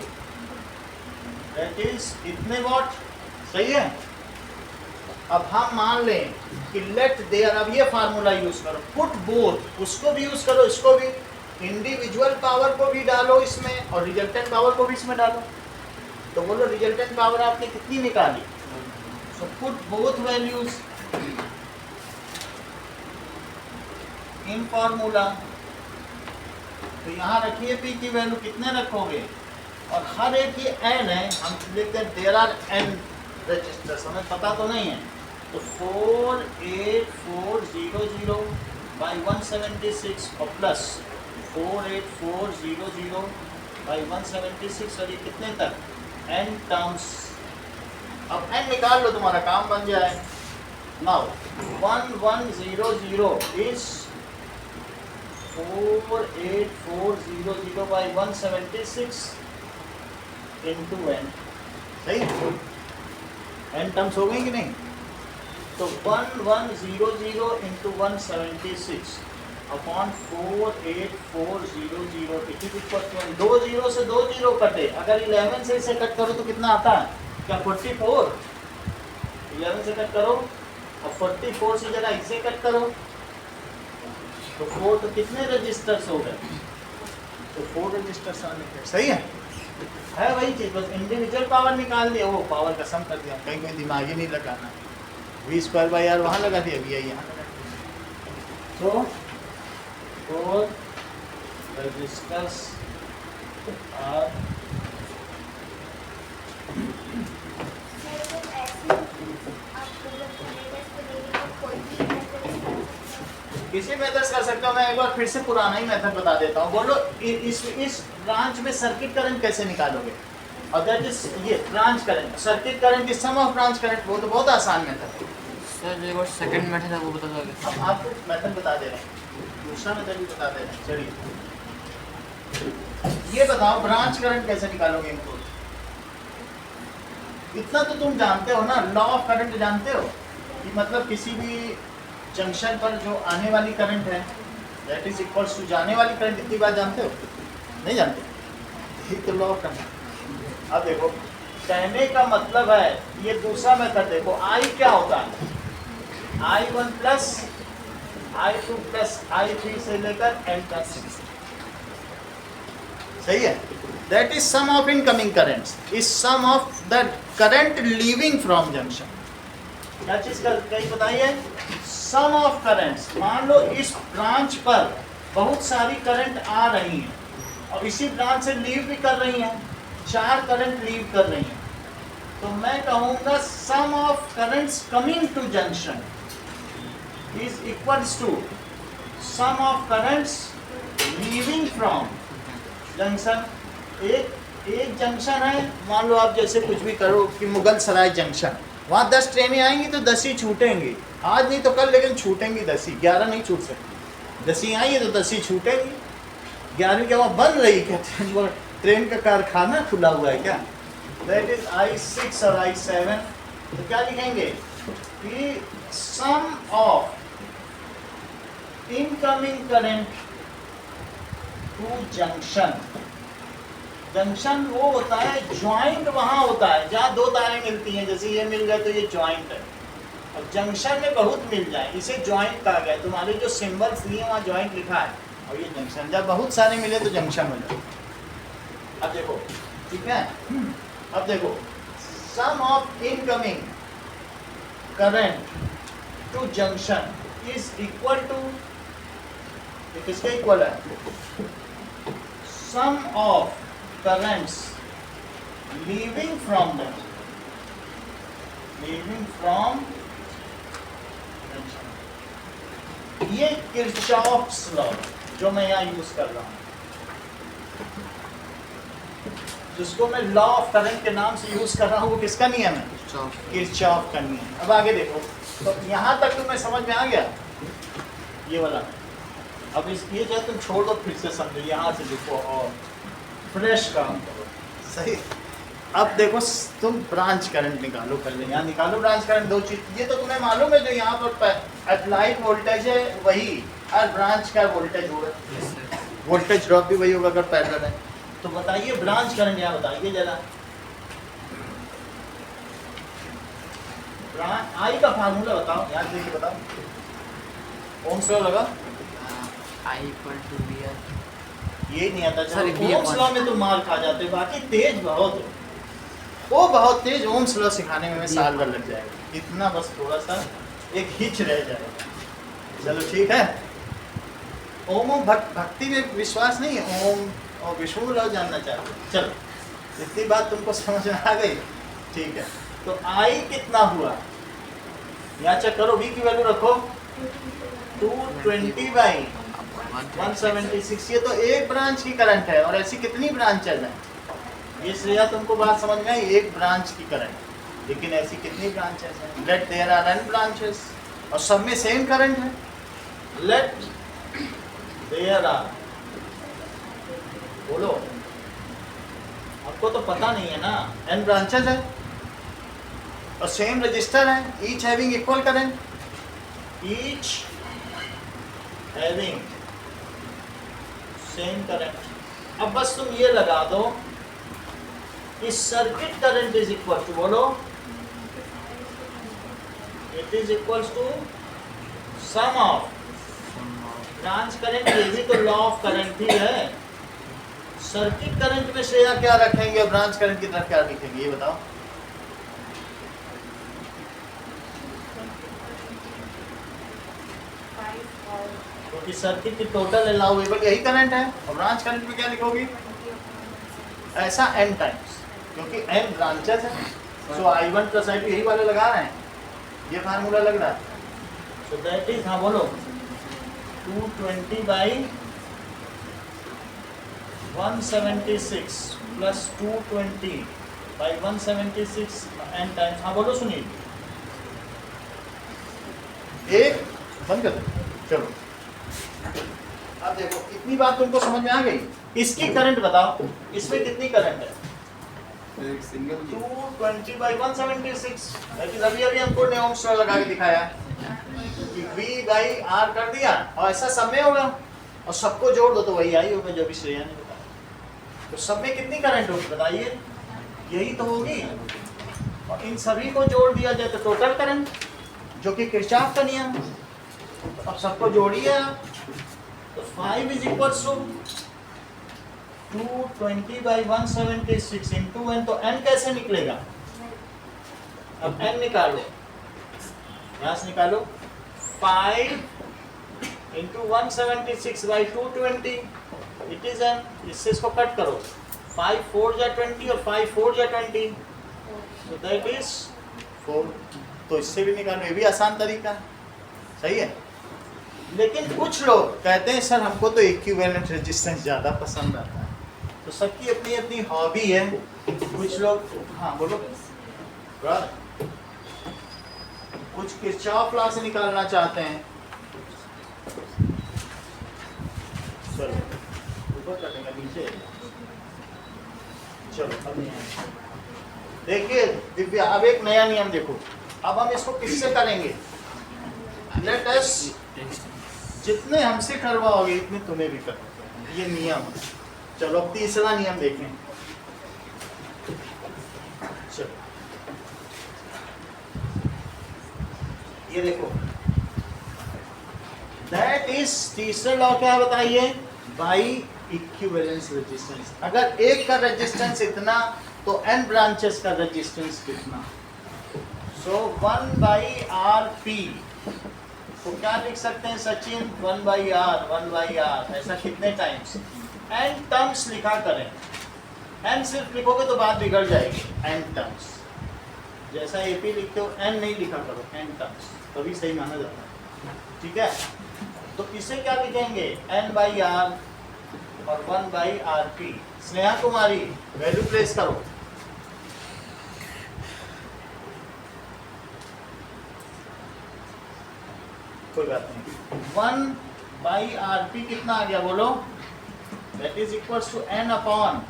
दैट इज इतने वॉट, सही है। अब हम मान लें कि लेट देयर, अब ये फार्मूला यूज करो, पुट बोथ, उसको भी यूज करो इसको भी, इंडिविजुअल पावर को भी डालो इसमें और रिजल्टेंट पावर को भी इसमें डालो, तो बोलो रिजल्टेंट पावर आपने कितनी निकाली, so put both values in formula, तो यहाँ रखिए पी की वैल्यू कितने रखोगे, और हर एक ये एन है, हम लिखते हैं देयर आर एन रजिस्टर्स, हमें पता तो नहीं है, तो 48400 बाई 176 और प्लस 48400 बाई 176, और ये कितने तक एन टर्म्स, अब एन निकाल लो तुम्हारा काम बन जाए। Now 1100 is 48400 by 176 into N, सही, एन टर्म्स हो गई कि नहीं, तो 1100 into 176 upon 48400 it is equal to, दो जीरो से दो जीरो कटे, अगर 11 से इसे कट करो तो कितना आता है, क्या 44, 11 से कट करो और 44 से जरा इसे कट करो तो 4, तो कितने रजिस्टर्स हो गए, तो 4 रजिस्टर्स आने के, सही है वही चीज, बस इंडिविजुअल पावर निकाल दिया, वो पावर का सम कर दिया, कहीं कोई दिमाग ही नहीं लगाना, वी स्क्वायर बाई आर वहाँ लगा दिया, वी आई यहाँ लगा दिया, तो 4 रजिस्टर्स आर किसी मेथड कर सकते हो, मैं एक बार फिर से पुराना ही मेथड बता देता हूँ, बोलो इस ब्रांच में सर्किट करंट कैसे निकालोगे, और दैट इज ये branch current, circuit current is sum of branch current, वो तो बहुत आसान मेथड है सर, एक और सेकंड मेथड है वो बता दोगे, अब आपको मेथड बता दे रहे हैं, दूसरा मेथड भी बता दे रहे हैं, चलिए ये बताओ ब्रांच करंट कैसे निकालोगे इनको, इतना तो तुम जानते हो ना, लॉ ऑफ करंट जानते हो कि मतलब किसी भी जंक्शन पर जो आने वाली करंट है दैट इज इक्वल्स टू जाने वाली करंट, इतनी बात जानते हो, नहीं जानते, ठीक, तो लॉ ऑफ करंट। अब देखो कहने का मतलब है, ये दूसरा मेथड देखो, आई क्या होता है, I1 plus I2 plus I3 से लेकर N तक, सही है, that is sum of incoming currents is sum of the current leaving from junction, क्या चीज कहीं बताइए, सम ऑफ करंट्स, मान लो इस ब्रांच पर बहुत सारी करंट आ रही हैं और इसी ब्रांच से लीव भी कर रही हैं, 4 करंट लीव कर रही हैं, तो मैं कहूँगा sum of currents coming to junction is equals to sum of currents leaving from junction। एक जंक्शन है, मान लो आप जैसे कुछ भी करो कि मुगल सराय जंक्शन, वहाँ 10 ट्रेनें आएंगी तो 10 ही छूटेंगी, आज नहीं तो कल, लेकिन छूटेंगी 10 ही, 11 नहीं छूट सकती, 10 ही आई है तो 10 ही छूटेंगी, 11वीं क्या वहाँ बन रही क्या, ट्रेन का कारखाना खुला हुआ है क्या, दैट इज I6 और I7, तो क्या लिखेंगे कि sum of incoming current to junction, junction वो होता है ज्वाइंट, वहां होता है जहां 2 तारें मिलती हैं, जैसे ये मिल गए तो ये ज्वाइंट है, अब जंक्शन में बहुत मिल जाए, इसे जॉइंट कहा गया है। तुम्हारे जो सिंबल सी है वहाँ जॉइंट लिखा है और ये जंक्शन, जब बहुत सारे मिले तो जंक्शन हो जाए। अब देखो, ठीक है, अब देखो sum of incoming current to junction is equal to, ये किसके इक्वल है? Sum of currents leaving from ये किरचॉफ्स लॉ जो मैं यहाँ यूज कर रहा हूँ, जिसको मैं लॉ ऑफ करंट के नाम से यूज कर रहा हूँ, वो किसका नियम है? किरचॉफ का नियम। अब आगे देखो, तो यहाँ तक तुम्हें समझ में आ गया ये वाला। अब इस ये जो तुम छोड़ दो, फिर से समझो, यहाँ से देखो और फ्रेश काम करो, सही। अब देखो तुम ब्रांच करंट निकालो, पहले यहाँ निकालो ब्रांच करंट। दो चीज ये तो तुम्हें मालूम है, जो यहाँ पर अप्लाइड वोल्टेज है वही, और ब्रांच का वोल्टेज होगा, वोल्टेज ड्रॉप भी वही होगा अगर पैरेलल है। तो बताइए ब्रांच करंट यहाँ बताइए जरा। आई का फार्मूला बताओ, याद देखिए बताओ। ओम्स लॉ लगा, I equal to VR. ये नहीं आता। Sorry, ओम्स लॉ में तो मार खा जाते, बाकी तेज बहुत हो, वो बहुत तेज। ओम्स लॉ सिखाने में साल भर लग जाएगा, इतना बस थोड़ा सा एक हिच रह जाएगा। चलो ठीक है। ओम भक्ति में विश्वास नहीं है, ओम और विष्णु लॉ जानना चाहते हो। चलो इतनी बात तुमको समझ में आ गई, ठीक है। तो आई कितना हुआ यहाँ चेक करो, वी की वैल्यू रखो 220 बाई 176। ये तो एक ब्रांच की करंट है, और ऐसी कितनी ब्रांचेज हैं? ये श्रेया तुमको बात समझ में आई, एक ब्रांच की करंट, लेकिन ऐसी कितनी ब्रांचेस हैं? Let there are n branches, और सब में सेम करंट है। लेट देयर आर, बोलो, आपको तो पता नहीं है ना, n ब्रांचेस है और सेम रजिस्टर है, each having equal current, each having same current. अब बस तुम ये लगा दो कि circuit current is equal to, बोलो, it is equal to sum of branch current. ये भी तो लॉ ऑफ करंट ही है। सर्किट करंट में श्रेया क्या रखेंगे, ब्रांच करंट की तरफ क्या लिखेंगे, ये बताओ। क्योंकि सर्किट की टोटल अलाउएबल यही करंट है, और ब्रांच करंट में क्या लिखोगी? ऐसा n टाइम्स, क्योंकि n ब्रांचेस है। सो I1 प्लस I2 यही वाले लगा रहे हैं, ये फार्मूला लग रहा है। सो दैट इज, हाँ बोलो, 220 by 176 plus 220 by 176 n times. हाँ बोलो सुनील, एक बंद कर दो। चलो अब देखो, इतनी बात तुमको समझ में आ गई। इसकी करंट बताओ, इसमें कितनी करंट है? एक सिंगल 220 बाई 176। लेकिन अभी हमको ने ओम्स लॉ लगा के दिखाया कि V बाई R कर दिया, और ऐसा सब में होगा, और सबको जोड़ दो तो वही आई होगा जो भी श्रेया ने बताया। तो सब में कितनी करंट होगी बताइए? यही तो होगी, और इन सभी को जोड़ दिया जाए तो टोटल करंट, जो कि किरचॉफ का नियम। अब सबको जोड़िए आप, तो 5 is equal to 220 by 176 into n। तो n कैसे निकलेगा? अब n निकालो, यहाँ से निकालो, 5 into 176 by 220, it is n। इससे इसको कट करो, 5 4 जा 20 और 5 4 जा 20, तो दैट इज 4। तो इससे भी निकालो, ये भी आसान तरीका है, सही है। लेकिन कुछ लोग कहते हैं सर हमको तो इक्विवेलेंट रेजिस्टेंस ज़्यादा पसंद आता है। तो सबकी अपनी अपनी हॉबी है। कुछ लोग, हाँ बोलो, कुछ किरचॉफ लॉ से निकालना चाहते हैं। चलो ऊपर कटेगा, नीचे। चलो अब देखिए दिव्या, अब एक नया नियम देखो। अब हम इसको किससे करेंगे? लेट अस, जितने हमसे करवाओगे इतने तुम्हें भी करवाओगे, ये नियम है। चलो अब तीसरा नियम देखें। चलो ये देखो, दैट इज तीसरा लॉ क्या है बताइए, बाई इक्विवेलेंस रेजिस्टेंस। अगर एक का रेजिस्टेंस इतना तो n ब्रांचेस का रेजिस्टेंस कितना। सो 1 बाई आर पी, तो क्या लिख सकते हैं सचिन, 1 बाई आर, ऐसा कितने टाइम्स, n टर्म्स लिखा करें। n सिर्फ लिखोगे तो बात बिगड़ जाएगी, n टर्म्स, जैसा AP लिखते हो n नहीं लिखा करो, n टर्म्स, तभी सही माना जाता है, ठीक है। तो इसे क्या लिखेंगे, n बाई आर और 1 by R P. Sneha Kumari value place करो। कोई बात नहीं, 1 बाई आर पी कितना आ गया बोलो, that is equals to n upon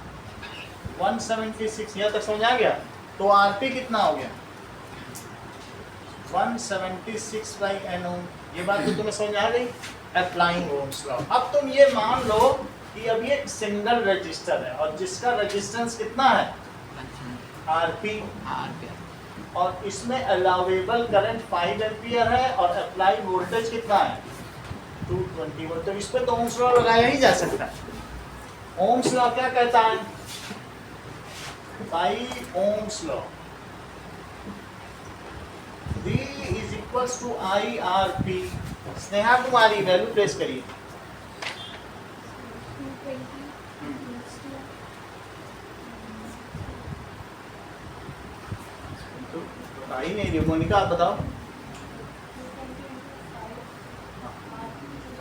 176। यहाँ तक समझ आ गया। तो आर पी कितना हो गया, 176 बाई n ओम। ये बात तो तुम्हें समझ आ गई, अप्लाइंग ओम्स लॉ। अब तुम ये मान लो कि अब ये एक सिंगल रजिस्टर है और जिसका रेजिस्टेंस कितना है, आरपी, और इसमें अलाउेबल करंट 5 एम्पियर है और अप्लाई वोल्टेज कितना है, 220 वोल्ट। तो इस पे तो ओम्स लॉ लगाया ही जा सकता है। ओम्स लॉ क्या कहता है, by Ohm's law V is equals to IRP। Sneha Kumari value place करिए। आई नहीं रही मोनिका, आप बताओ।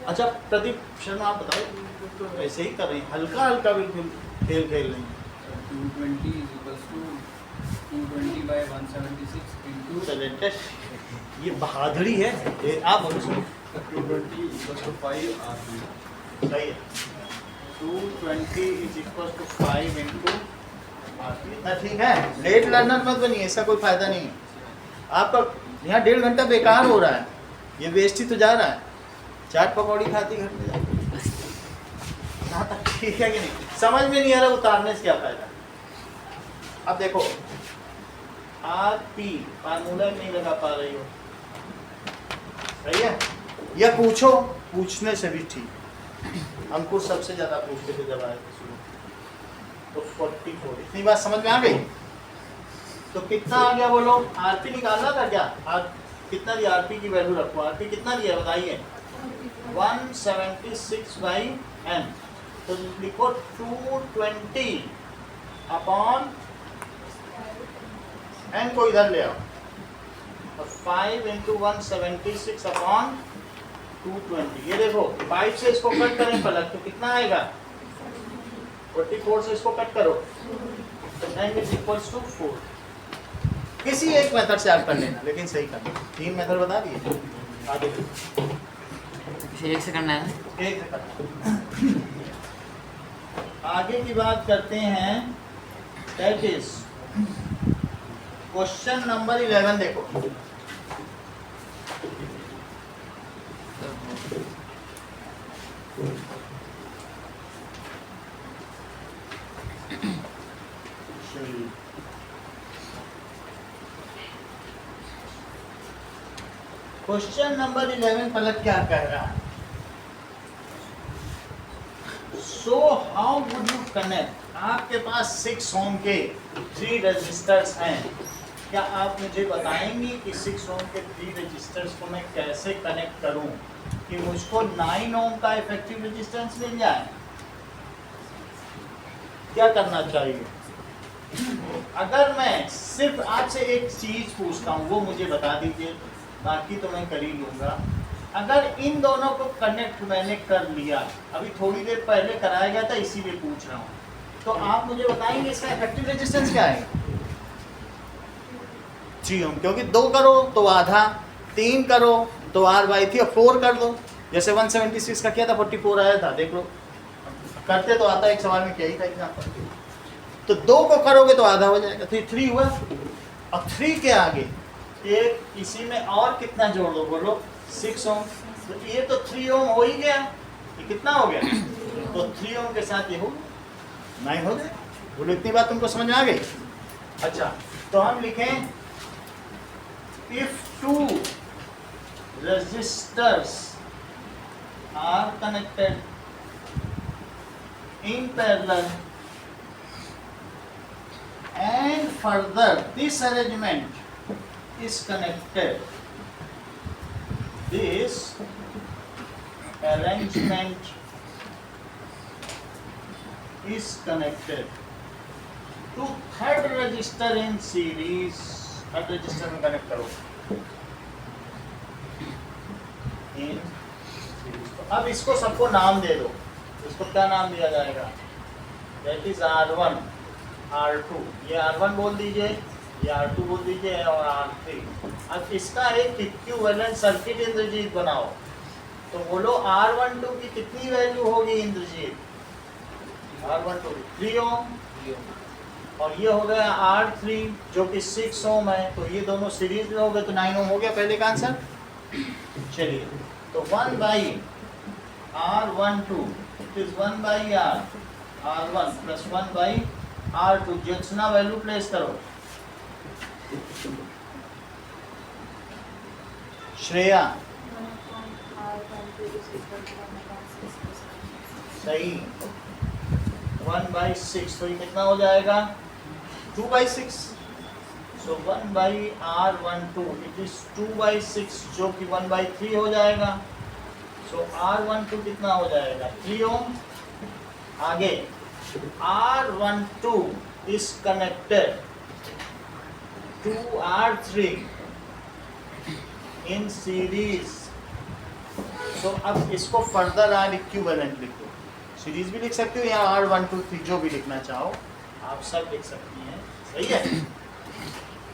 अच्छा प्रदीप शर्मा आप बताओ, तो ऐसे ही कर रहे हैं, हल्का हल्का बिल्कुल खेल खेल रहे हैं। 220 is equals to 220 by 176 into talented, ये बहादुरी है। ये आप बोलो सुनो, 220 equals to 5 RP। सही है, 220 is equals to 5 into RP। इतना ठीक है, लेट लर्नर मत बनिए, ऐसा कोई फायदा नहीं है। आपका यहाँ 1.5 घंटा बेकार हो रहा है, ये वेस्ट ही तो जा रहा है। चाट पकौड़ी खाती घर में जाती, यहाँ तक ठीक है कि नहीं, समझ में नहीं आ रहा उतारने से क्या फायदा। अब देखो आरपी फार्मूला नहीं लगा पा रही हो, सही है, या पूछो, पूछने से भी ठीक। अंकुर सबसे ज्यादा पूछते थे जब आए थे शुरू, तो 44। इतनी बात समझ में आ गई। तो कितना आ गया बोलो, आरपी निकालना था क्या, कितना दिया, आरपी की वैल्यू रखो, आरपी कितना दिया बताइए, 176 बाई n। तो लिखो 220 अपॉन n को इधर ले आओ, और 5 इंटू 176 अपॉन 220। ये देखो 5 से इसको कट करें पलट तो कितना आएगा, 44 से इसको कट करो तो n इज इक्वल्स टू 4। किसी एक मेथड से आप कर लेना, लेकिन सही करना। 3 मेथड बता दिए, आगे एक से करना है, एक से करना। आगे की बात करते हैं, दैट इज क्वेश्चन नंबर 11। देखो क्वेश्चन नंबर 11 पलट क्या कह रहा है, so how would you connect. आपके पास 6 ओम के 3 रजिस्टर्स हैं, क्या आप मुझे बताएंगे कि 6 ओम के 3 रजिस्टर्स को मैं कैसे कनेक्ट करूं कि मुझको 9 ओम का इफेक्टिव रेजिस्टेंस मिल जाए। क्या करना चाहिए, अगर मैं सिर्फ आपसे एक चीज पूछता हूं वो मुझे बता दीजिए, बाकी तो मैं कर ही लूंगा। अगर इन दोनों को कनेक्ट मैंने कर लिया, अभी थोड़ी देर पहले कराया गया था इसीलिए पूछ रहा हूँ, तो आप मुझे बताएंगे इसका इफेक्टिव रेजिस्टेंस क्या है। 3 ओम, क्योंकि 2 करो तो आधा, 3 करो तो R/3 और 4 कर दो। जैसे 176 का किया था 44 आया था, देख लो करते तो आता, एक सवाल में क्या ही था एग्जाम्पल। तो 2 को करोगे तो आधा हो जाएगा, तो ये 3 हुआ। और 3 के आगे एक इसी में और कितना जोड़ दो बोलो, 6 ओम। तो ये तो 3 ओम हो ही गया, ये कितना हो गया, तो 3 ओम के साथ ये हो 9 हो गए। बोलो इतनी बात तुमको समझ में आ गई। अच्छा तो हम लिखें if 2 resistors are connected in parallel, and further this arrangement is connected. This arrangement is connected to third resistor in series. Third register में कनेक्ट करो इन सीरीज। तो अब इसको सबको नाम दे दो। इसको क्या नाम दिया जाएगा? दैट इज R1 R2, ये R1 बोल दीजिए, ये R2 बोल दीजिए और R3। अब इसका एक इक्विवेलेंट सर्किट इंद्रजीत बनाओ। तो बोलो R12 की कितनी वैल्यू होगी इंद्रजीत? R12 3 ओम, और ये हो गया R3 जो कि 6 ओम है। तो ये दोनों सीरीज में हो गए तो 9 ओम हो गया पहले का आंसर। चलिए, तो 1 by R12 is 1 by R1 plus 1 by R2। जितना वैल्यू प्लेस करो। श्रेया सही, 1/6। तो ये कितना हो जाएगा? 2/6। सो 1/R12 इट इज 2/6 जो कि 1/3 हो जाएगा। सो R12 कितना हो जाएगा? 3 ओम। आगे R12 is connected to R3 in series। तो अब इसको फर्दर R इक्विवेलेंट लिखो। सीरीज भी लिख सकते हो या R123 जो भी लिखना चाहो आप सब लिख सकती हैं, सही है।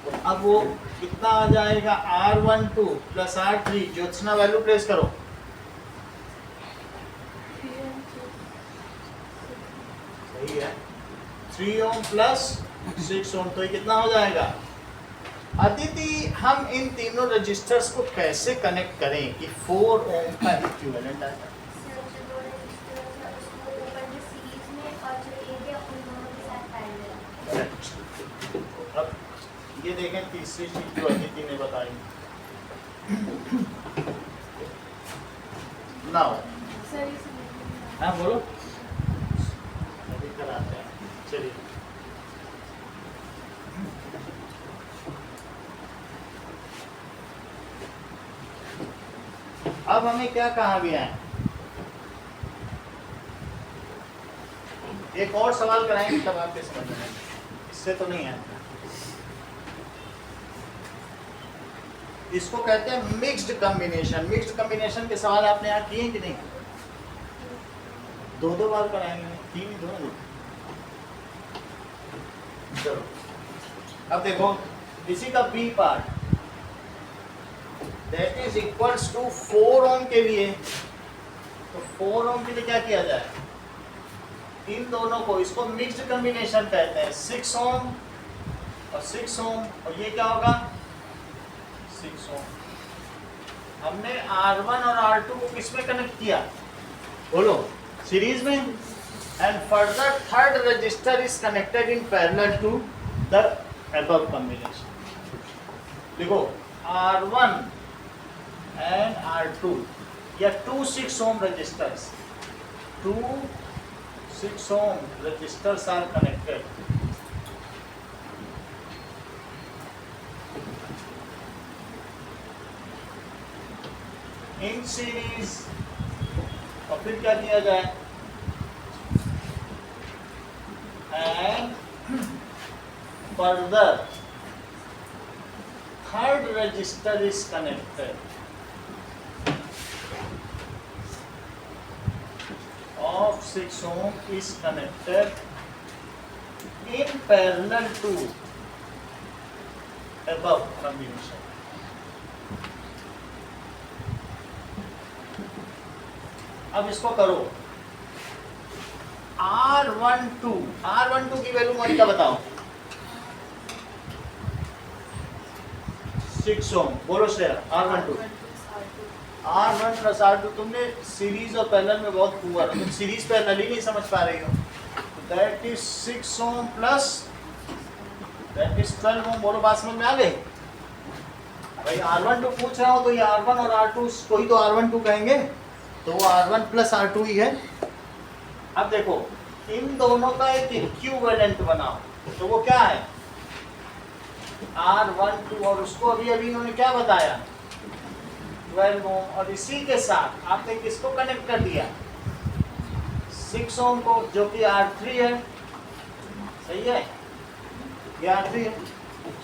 तो अब वो कितना आ जाएगा? R12 plus R3। Jyotsna value place करो। सही है, 3 ओम प्लस 6 ओम। तो ये कितना हो जाएगा? अदिति, हम इन तीनों रजिस्टर्स को कैसे कनेक्ट करें कि 4 ओम का इक्विवेलेंट आएगा? अब ये देखें तीसरी चीज जो अदिति ने बताई। नाउ हाँ बोलो, अभी कराते हैं। चलिए, अब हमें क्या कहा गया है? एक और सवाल कराएंगे तब आपके समझ में, इससे तो नहीं है। इसको कहते हैं मिक्स्ड कॉम्बिनेशन। मिक्स्ड कॉम्बिनेशन के सवाल आपने यहाँ किए कि नहीं? 2 बार कराएंगे, 3 ही दोनों। चलो, अब देखो इसी का B part that is equals to 4 ohm के लिए। तो 4 ओम के लिए क्या किया जाए? इन दोनों को, इसको मिक्स्ड कॉम्बिनेशन कहते हैं। 6 ओम और 6 ओम, और ये क्या होगा? 6 ओम। हमने R1 और R2 को किसमें कनेक्ट किया? बोलो, सीरीज में। And further third resistor is connected in parallel to the above combination. देखो R1 and R2 या 2 6 ohm resistors, 2 6 ohm resistors are connected in series। और फिर क्या किया जाए? and further third register is connected of 6 ohm is connected in parallel to above combination। अब इसको करो। R12 की वैल्यू मोनिका बताओ। 6 ओम। बोलो Shreya, R12 R1 plus R2। तुमने सीरीज और पैरेलल में बहुत पुअर हो, तुम सीरीज पैरेलल ही नहीं समझ पा रही हो। That is 6 ohm plus that is 12 ओम। बोलो, बात समझ में आ गई? भाई R12 पूछ रहा हूँ तो ये R1 और R2 कोई तो R12 कहेंगे, तो वो R1 प्लस R2 ही है। अब देखो इन दोनों का एक इक्विवेलेंट बनाओ, तो वो क्या है R12, और उसको अभी अभी इन्होंने क्या बताया 12 ओम, और इसी के साथ आपने किसको कनेक्ट कर दिया 6 ओम को, जो कि R3 है, सही है, ये R3 है।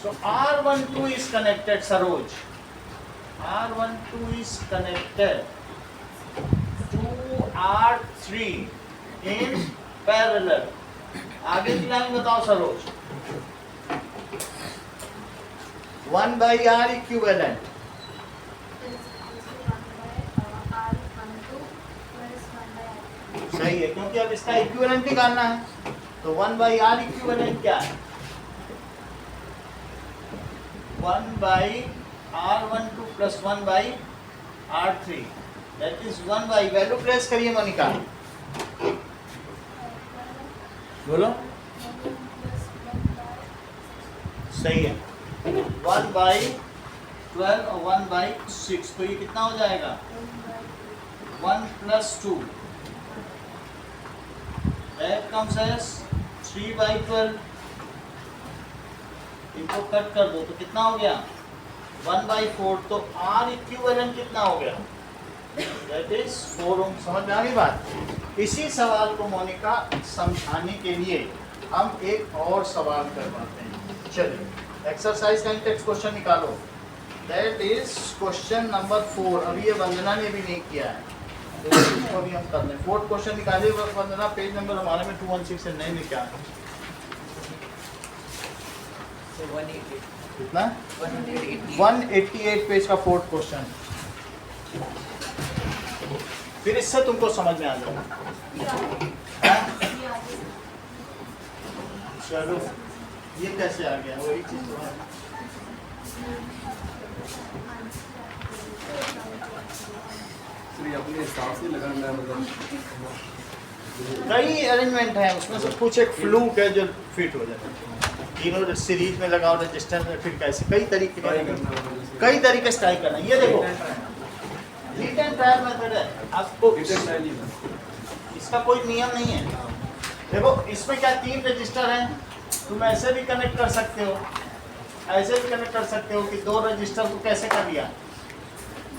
So R12 is connected, Saroj. R12 is connected to R3 in parallel. आगे की लाइन बताओ सरोज। 1 by R equivalent. सही है, क्योंकि अब इसका इक्विवेलेंट निकालना है, तो 1 by R equivalent क्या है 1 by R12 plus 1 by R3, that is 1 by, value place करिए मोनिका, बोलो सही है। 1 by 12 और 1 by 6, तो ये कितना हो जाएगा 1 plus 2, that comes as 3 by 12, इनको कट कर दो तो कितना हो गया 1 by 4, तो R इक्विवेलेंट कितना हो गया that is 4 ओम। समझ में आ गई बात। इसी सवाल को मोनिका समझाने के लिए हम एक और सवाल करवाते हैं। चलिए एक्सरसाइज का टेक्स्ट क्वेश्चन निकालो, दैट इज क्वेश्चन नंबर 4। अभी ये वंदना ने भी नहीं किया है, तो इसको अभी हम कर लें। 4th क्वेश्चन निकालिए वंदना, पेज नंबर हमारे में 216 से नहीं लिखा है, कितना 188 पेज का 4th क्वेश्चन। फिर इससे तुमको समझ में आ जाएगा। चलो ये कैसे आ गया, वही चीज तो है। अपने हिसाब से लगाना है, मतलब कई अरेंजमेंट है, उसमें से कुछ एक फ्लूक है जो फिट हो जाता है। तीनों सीरीज में लगाओ, रजिस्टर में, फिर कैसे कई तरीके से ट्राई करना। ये देखो हीट एंड ट्रायल मेथड है, आपको इसका कोई नियम नहीं है। देखो इसमें क्या 3 रजिस्टर हैं, तुम ऐसे भी कनेक्ट कर सकते हो, ऐसे भी कनेक्ट कर सकते हो कि 2 रजिस्टर को कैसे कर दिया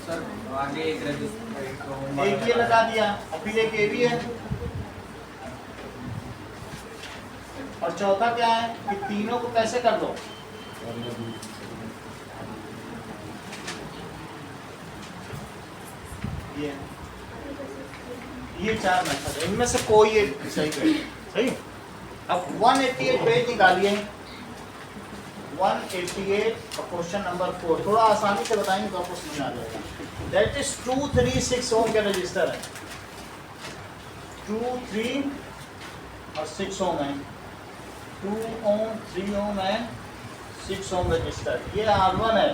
सर आगे एक रजिस्टर, एक ये लगा दिया और फिर एक ये भी है, और चौथा क्या है कि तीनों को कैसे कर दो ये 4 मेथड है, इनमें से कोई एक सही है। सही। अब 188 पेज निकालिए, 188 क्वेश्चन नंबर 4, थोड़ा आसानी से बताएंगे तो आपको समझ आ जाएगा। दैट इज 236 ओम के रजिस्टर है, 2, 3 और 6 ओम है, 2 ओम, 3 ओम एंड 6 ओम रजिस्टर। ये R1 है,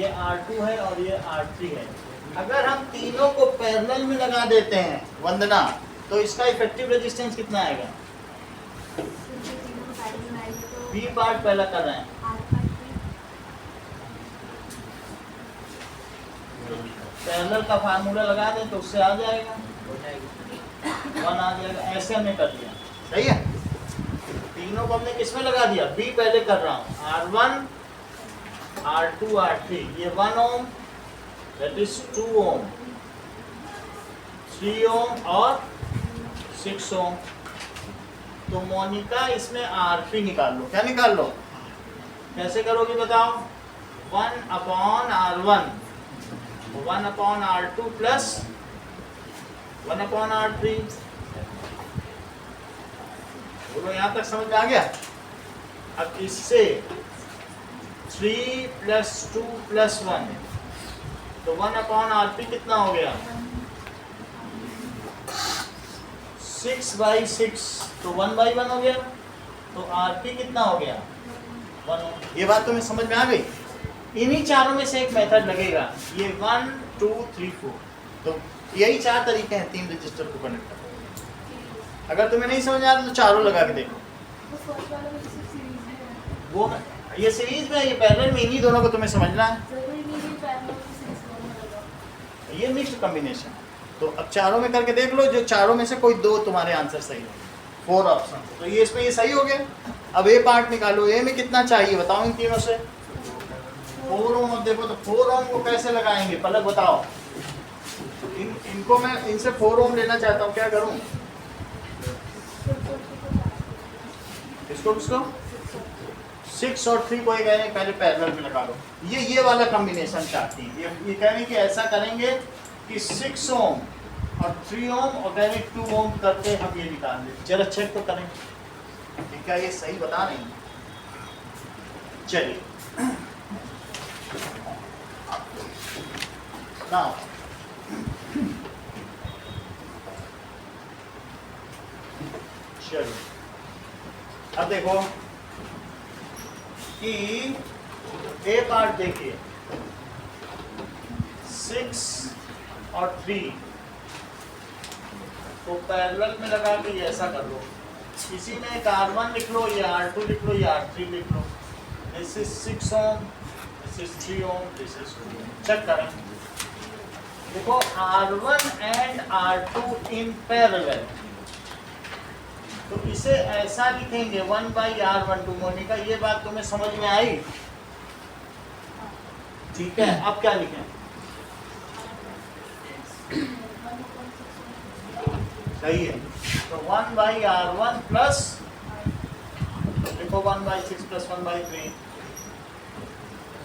ये R2 है और ये R3 है। अगर हम तीनों को पैरेलल में लगा देते हैं वंदना, तो इसका इफेक्टिव रेजिस्टेंस कितना आएगा? बी पार्ट पहला कर रहे हैं, पैरेलल का फार्मूला लगा दें तो उससे आ जाएगा 1 आ जाएगा। ऐसे हमने कर दिया, सही है। तीनों को हमने किसमें लगा दिया, बी पहले कर रहा हूँ, R1, R2, R3, ये 1 ओम, that is 2 ओम, 3 ओम और 6 ओम। तो मोनिका इसमें RP निकाल लो। क्या निकाल लो, कैसे करोगे बताओ? 1/R1, 1/R2 plus 1/R3। बोलो यहाँ तक समझ में आ गया? अब इससे 3 + 2 + 1, तो 1/RP कितना हो गया? 6/6, तो 1/1 हो गया। तो RP कितना हो गया? 1। ये बात तुम्हें समझ में आ गई? इन्हीं चारों में से एक मेथड लगेगा, ये 1, 2, 3, 4। तो यही 4 तरीके हैं 3 रजिस्टर को कनेक्ट करने। अगर तुम्हें नहीं समझ आ रहा तो चारों लगा के देखो। वो ये सीरीज में है, ये पैरेलल में, इन्हीं दोनों को तुम्हें समझना है। ये मिक्स्ड कॉम्बिनेशन है। तो अब चारों में करके देख लो, जो चारों में से कोई दो तुम्हारे आंसर सही हो, 4 ऑप्शन। तो ये इसमें ये सही हो गया। अब ए पार्ट निकालो, ए में कितना चाहिए बताओ इन तीनों से? 4 ओम। अब देखो तो 4 ओम को कैसे लगाएंगे पलक बताओ। इनको मैं इनसे 4 ओम लेना चाहता हूँ, क्या करूँ? इसको 6 और 3 को ये कह रहे हैं पहले पैरेलल में लगा लो। ये वाला कॉम्बिनेशन चाहती है। ये कह रहे हैं कि ऐसा करेंगे कि 6 ओम और 3 ओम और कह रहे 2 ओम करके हम ये निकाल लें। जरा चेक तो करें कि क्या ये सही बता रही है। चलिए नाउ चलिए अब देखो कि ए पार्ट देखिए 6 और 3 तो पैरेलल में लगा के ऐसा कर लो। इसी में एक R1 लिख लो या R2 लिख लो या R3 लिख लो। This is 6 ohm, this is 3 ohm, this is 2 ohm. Check करें देखो R1 and R2 in parallel. तो इसे ऐसा लिखेंगे 1/R12। मोनिका ये बात तुम्हें समझ में आई? ठीक है, अब क्या लिखें? सही है। तो 1/R1 प्लस देखो 1/6 प्लस 1/3।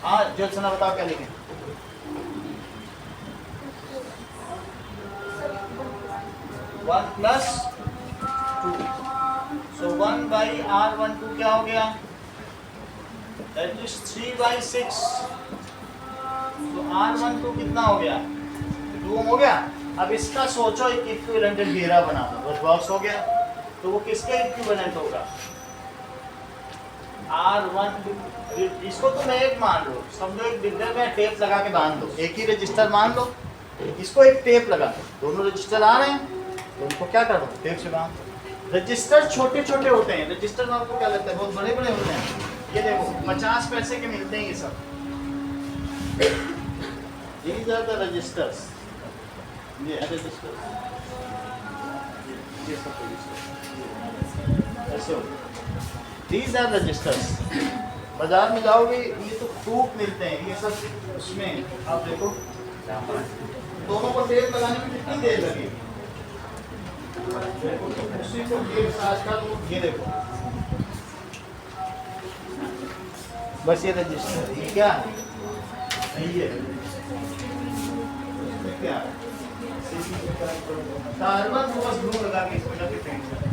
हाँ ज्योत्सना बताओ क्या लिखें? 1 प्लस 2। So 1/R12 क्या हो गया? That is 3/6। तो R12 कितना हो गया? 2 हो गया। अब इसका सोचो एक इक्विवेलेंट घेरा बना दो, बस बॉक्स हो गया। तो वो किसका इक्विवेलेंट होगा? R12। इसको तुम एक मान लो, समझो एक डिब्बे में टेप लगा के बांध दो, एक ही रजिस्टर मान लो, इसको एक टेप लगा दो, दोनों रजिस्टर आ रहे हैं तो उनको क्या कर दो? टेप से बांध दो। रजिस्टर छोटे छोटे होते हैं, रजिस्टर में आपको क्या लगता है बहुत बड़े बड़े होते हैं? ये देखो 50 पैसे के मिलते हैं ये सब। These are the registers। ये रजिस्टर, ये सब रजिस्टर ऐसे हो। These are registers। बाजार में जाओगे ये तो खूब मिलते हैं ये सब। उसमें आप देखो दोनों को टेप लगाने में कितनी देर लगेगी? उसी को ये देखो बस ये रजिस्टर ये क्या है? ये क्या है? कार्बन को बस ग्लू लगा के इसको जाके पेंट कर दो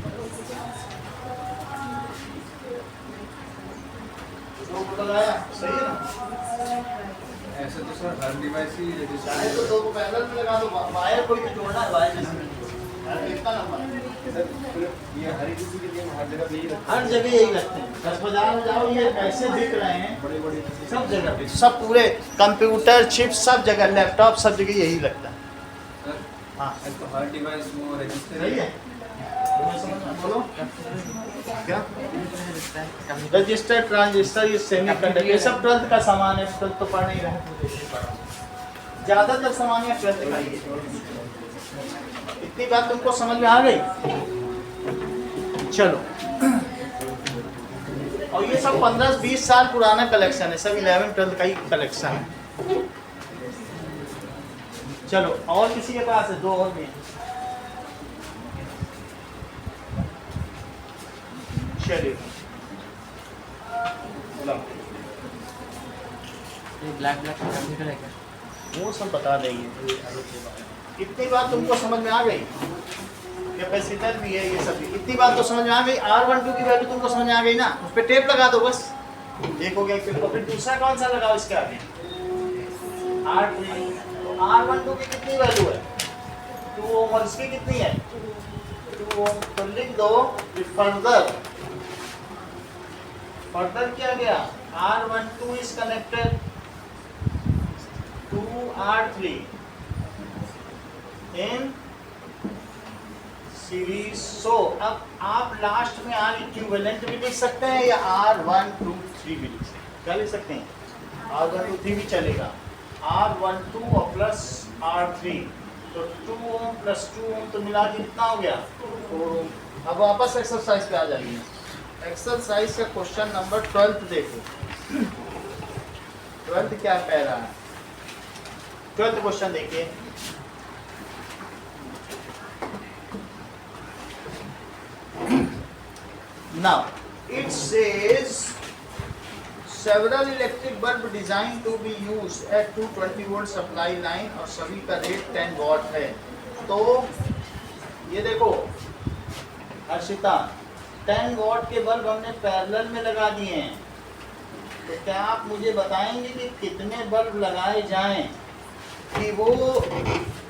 लगाया, सही है ना? ऐसे तो सर हर डिवाइस ही रजिस्टर चाहे तो दो को पैरेलल में लगा दो, वायर कोई भी जोड़ना है वायर जैसे कितना लंबा सर ये हर किसी के लिए हर जगह यही रखते हर जगह यही रखते हैं। 10 बाजार में जाओ ये कैसे बिक रहे हैं बड़े बड़े सब जगह पे, सब पूरे कंप्यूटर चिप सब जगह, लैपटॉप सब जगह यही लगता है। सर। हाँ तो हर डिवाइस वो रजिस्टर सही है। बोलो क्या? रजिस्टर, ट्रांजिस्टर, ये सेमीकंडक्टर, ये सब 12th का सामान है। 12th तो पढ़ नहीं रहे, ज्यादातर सामान ये 12th का ही है। इतनी बात तुमको समझ में आ गई? चलो और ये सब 15-20 साल पुराना कलेक्शन है, सब 11-12 का ही कलेक्शन है। चलो और किसी के पास है? दो और भी चलिए ब्लैक ब्लैक कंप्यूटर है क्या? वो सब बता देंगे। इतनी बात तुमको समझ में आ गई? कैपेसिटर भी है ये सब भी। इतनी बात तो समझ में आ गई। R12 की वैल्यू तुमको समझ में आ गई ना? उस पर टेप लगा दो बस, एक हो गया। फिर दूसरा कौन सा लगाओ इसके आगे? R3। तो R12 की कितनी वैल्यू है? 2 ओम और इसकी कितनी है? 2 ओम। तो लिख दो फर्दर क्या गया? R12 is connected to R3 in series। So अब आप लास्ट में R इक्विवेलेंट भी लिख सकते हैं या R123 भी लिख सकते हैं। क्या लिख सकते हैं? R123 भी चलेगा। R12 और प्लस R3, तो 2 ओम प्लस 2 ओम तो मिला के कितना हो गया 4 ओम। अब वापस एक्सरसाइज पे आ जाइए। एक्सरसाइज का क्वेश्चन नंबर 12 देखो। 12 क्या कह रहा है? 12 क्वेश्चन देखिए। Now it says several electric bulb designed to be used at 220 volt supply line और सभी का रेट 10 watt है। तो ये देखो हर्षिता, 10 watt के बल्ब हमने पैरेलल में लगा दिए हैं, तो क्या आप मुझे बताएंगे कि कितने बल्ब लगाए जाएं कि वो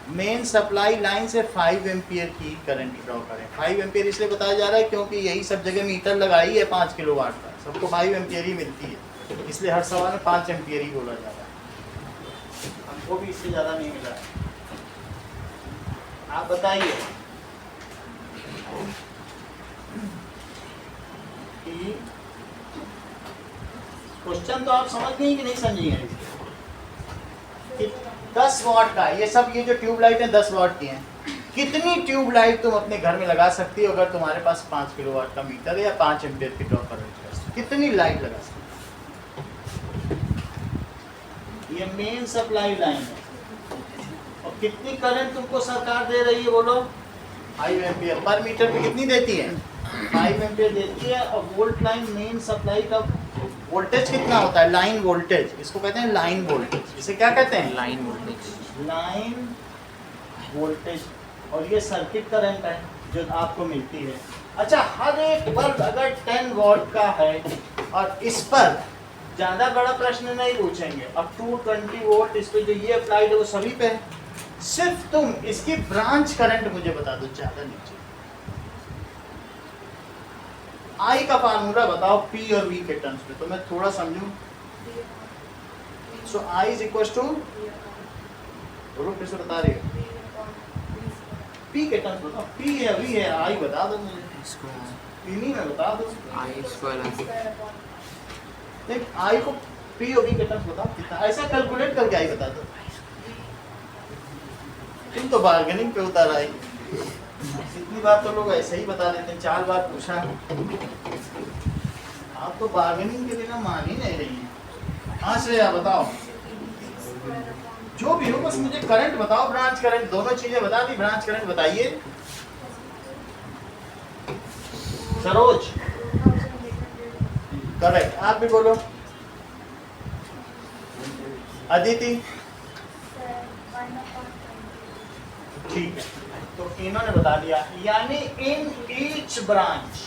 मेन सप्लाई लाइन से 5 एम्पियर की करंट ड्रॉ करें? 5 एम्पियर इसलिए बताया जा रहा है क्योंकि यही सब जगह मीटर लगाई है 5 किलोवाट का, सबको 5 एम्पियर ही मिलती है, इसलिए हर सवाल में 5 एम्पियर ही बोला जा रहा है। हमको भी इससे ज़्यादा नहीं मिला है। आप बताइए कि क्वेश्चन तो आप समझ गए कि नहीं समझिए? कि 10 वाट का ये सब, ये जो ट्यूबलाइट है 10 वाट की हैं, कितनी ट्यूबलाइट तुम अपने घर में लगा सकती हो अगर तुम्हारे पास 5 किलोवाट का मीटर है या 5 एम्पियर की ड्रॉ करंट? कितनी लाइट लगा सकती हो? ये मेन सप्लाई लाइन है और कितनी करंट तुमको सरकार दे रही है बोलो? 5 एम्पियर पर मीटर पे कितनी देती है? 5 एम्पियर देती है। और वोल्ट लाइन मेन सप्लाई का वोल्टेज कितना होता है? लाइन वोल्टेज, इसको कहते हैं लाइन वोल्टेज। इसे क्या कहते हैं? Line voltage. Line voltage. और ये सर्किट करंट है जो आपको मिलती है। अच्छा, हर एक बल्ब अगर 10 वॉट का है और इस पर ज़्यादा बड़ा प्रश्न नहीं पूछेंगे, अब 220 वोल्ट इस पर जो ये अप्लाइड है वो सभी पे है, सिर्फ तुम इसकी ब्रांच करंट मुझे बता दो, ज़्यादा नीचे। आई का फार्मूला बताओ पी और वी के टर्म्स में, तो मैं थोड़ा समझूं। सो आई इज इक्वल टू, बोलो फिर से बता रही हो, पी के टर्म्स बताओ। पी है, वी है, आई बता दो मुझे, इन्हीं में बता दो। आई स्क्वायर देख, आई को पी और वी के टर्म्स बताओ कितना, ऐसा कैलकुलेट करके आई बता दो। तुम तो बार्गेनिंग पे उतार आई, इतनी बार तो लोग ऐसे ही बता देते हैं, 4 बार पूछा, आप तो बार्गेनिंग के बिना मान ही नहीं रही हैं। हाँ श्रेया बताओ, जो भी हो बस मुझे करंट बताओ, ब्रांच करंट, दोनों चीजें बता दी, ब्रांच करंट बताइए। सरोज करेक्ट, आप भी बोलो। अदिति ठीक है, तो इन्होंने बता दिया, यानी इन ईच ब्रांच,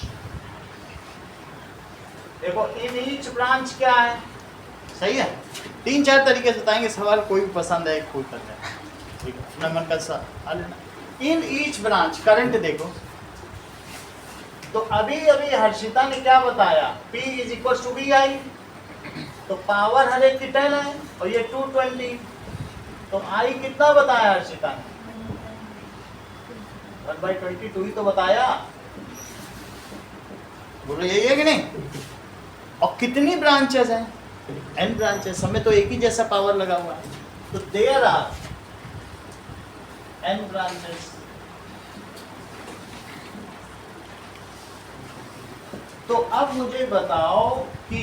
देखो इन ईच ब्रांच क्या है, सही है। 3-4 तरीके से बताएंगे, सवाल कोई भी पसंद है कोई कर रहे हैं, ठीक है, अपना मन का हल लेना। इन ईच ब्रांच करंट देखो, तो अभी अभी हर्षिता ने क्या बताया, P is equal to V I, तो पावर हर एक की 10 है और ये 220, तो आई कितना बताया हर्षिता ने? 1/22 ही तो बताया, बोलो यही है कि नहीं? और कितनी ब्रांचेस हैं? n ब्रांचेस, हमें तो एक ही जैसा पावर लगा हुआ है, तो देयर आर n ब्रांचेस। तो अब मुझे बताओ कि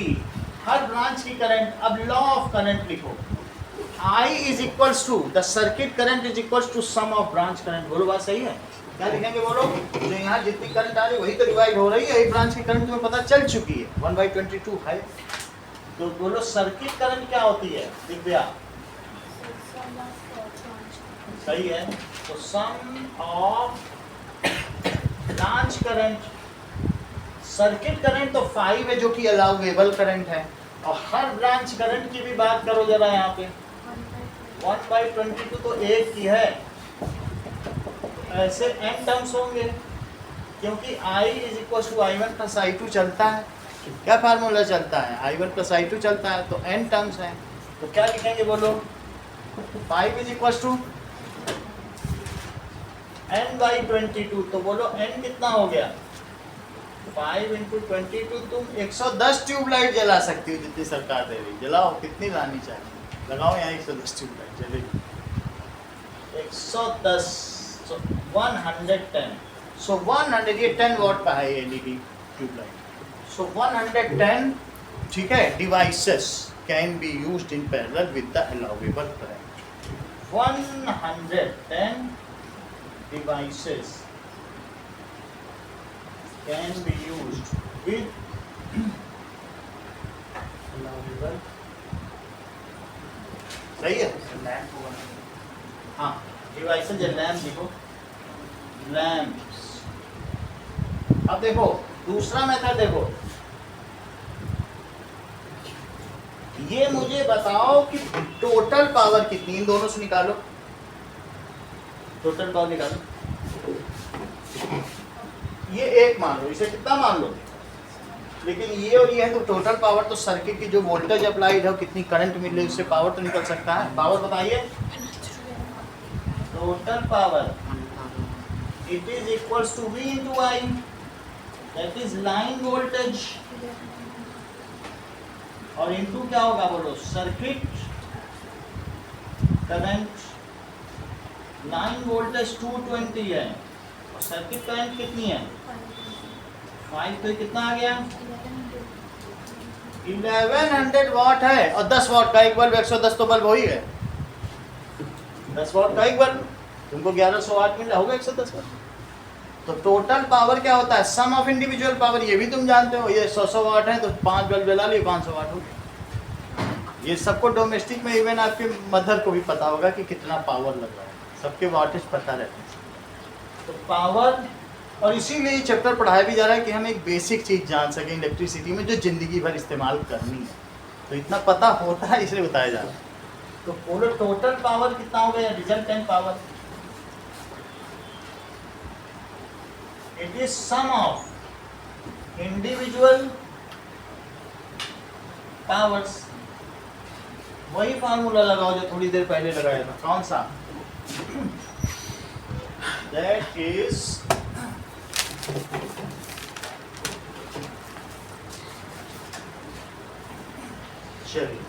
हर ब्रांच की करंट, अब लॉ ऑफ करंट लिखो, I is equals to the circuit current is equals to sum of branch current. बोलो बात सही है? क्या लिखेंगे बोलो? जो यहाँ जितनी करंट आ रही है वही तो डिवाइड हो रही है, एक ब्रांच की करंट तुम्हें पता चल चुकी है 1/22 है, तो बोलो सर्किट करंट क्या होती है दिव्या? सही है, तो sum of branch current. Circuit current तो 5 है जो कि अलाउेबल करंट है, और हर ब्रांच करंट की भी बात करो जरा यहाँ पे, 1/22 तो एक की है, ऐसे n टर्म्स होंगे, क्योंकि I is equal to I1 plus I2 चलता है। क्या फार्मूला चलता है? I1 प्लस I2 चलता है, तो n टर्म्स हैं, तो क्या लिखेंगे बोलो? 5 इज इक्वल टू n/22, तो बोलो n कितना हो गया? 5 × 22, तुम 110 ट्यूबलाइट जला सकती हो जितनी सरकार दे रही, जलाओ, कितनी लानी चाहिए, लगाओ यहाँ 110 ट्यूबलाइट जलेगी। 110, so 110, so 100, ये 10 वॉट का है एलईडी ट्यूबलाइट, so 110, ठीक है, devices can be used in parallel with the allowable current, 110 devices can be used with allowable, सही है, लैंप होगा हाँ, डिवाइसेस या लैम्प, देखो लैम्प्स। अब देखो दूसरा मेथड, देखो ये मुझे बताओ कि टोटल पावर कितनी, इन दोनों से निकालो, टोटल पावर निकालो, ये एक मान लो, इसे कितना मान लो, लेकिन ये और ये है तो टोटल पावर, तो सर्किट की जो वोल्टेज अप्लाइड है, कितनी करंट मिल रही है, उससे पावर तो निकल सकता है। पावर बताइए, total power it is equals to V into I, that is line voltage, और इनटू क्या होगा बोलो, सर्किट करंट, लाइन वोल्टेज 220 है और सर्किट करंट कितनी है 5, तो कितना आ गया 1100 वाट है, और 10 वाट का एक बल्ब, 110 तो बल्ब वही है, 10 वाट का एक बल्ब, तुमको 1100 वाट मिल रहा होगा 110 वाट। तो टोटल पावर क्या होता है, सम ऑफ इंडिविजुअल पावर, ये भी तुम जानते हो, ये 100 वाट है तो 5 बल्ब जला लिए 500 वाट हो गया। ये सबको डोमेस्टिक में, इवन आपके मदर को भी पता होगा कि कितना पावर लग रहा है, सबके वाटेज पता रहते हैं। तो पावर, और इसीलिए ये चैप्टर पढ़ाया भी जा रहा है कि हम एक बेसिक चीज़ जान सकें इलेक्ट्रिसिटी में, जो ज़िंदगी भर इस्तेमाल करनी है, तो इतना पता होता है इसलिए बताया जा रहा है। तो बोलो टोटल पावर कितना हो गया, resultant power, it is sum of individual powers, वही फार्मूला लगाओ जो थोड़ी देर पहले लगाया था, कौन सा, दैट इज चलिए,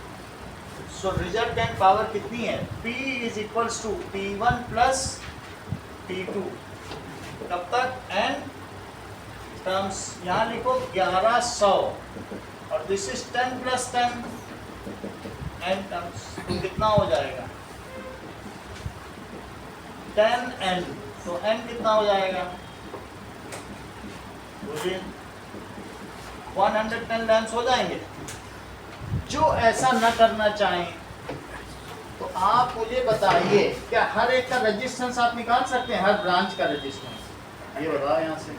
सो रिजल्टेंट पावर कितनी है, P is equals to P1 plus P2, कब तक, n टर्म्स, यहाँ लिखो 1100, और this is 10 plus 10, n terms, तो कितना हो जाएगा 10n, तो n कितना हो जाएगा, बोलिए 110 लैम्प्स हो जाएंगे। जो ऐसा न करना चाहें तो आप मुझे बताइए, क्या हर एक का रेजिस्टेंस आप निकाल सकते हैं, हर ब्रांच का रेजिस्टेंस, ये बताओ यहाँ से,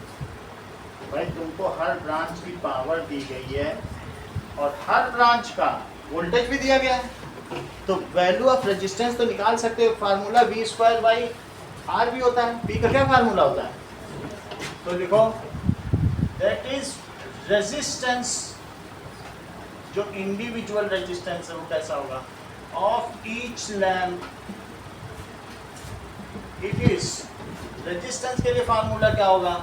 भाई तुमको हर ब्रांच की पावर दी गई है और हर ब्रांच का वोल्टेज भी दिया गया है, तो वैल्यू ऑफ रेजिस्टेंस तो निकाल सकते हो, फार्मूला V²/R भी होता है, P का क्या फार्मूला होता है, तो लिखो दैट इज रेजिस्टेंस, जो इंडिविजुअल रेजिस्टेंस है वो कैसा होगा, of each lamp, it is, resistance के लिए फार्मूला क्या होगा,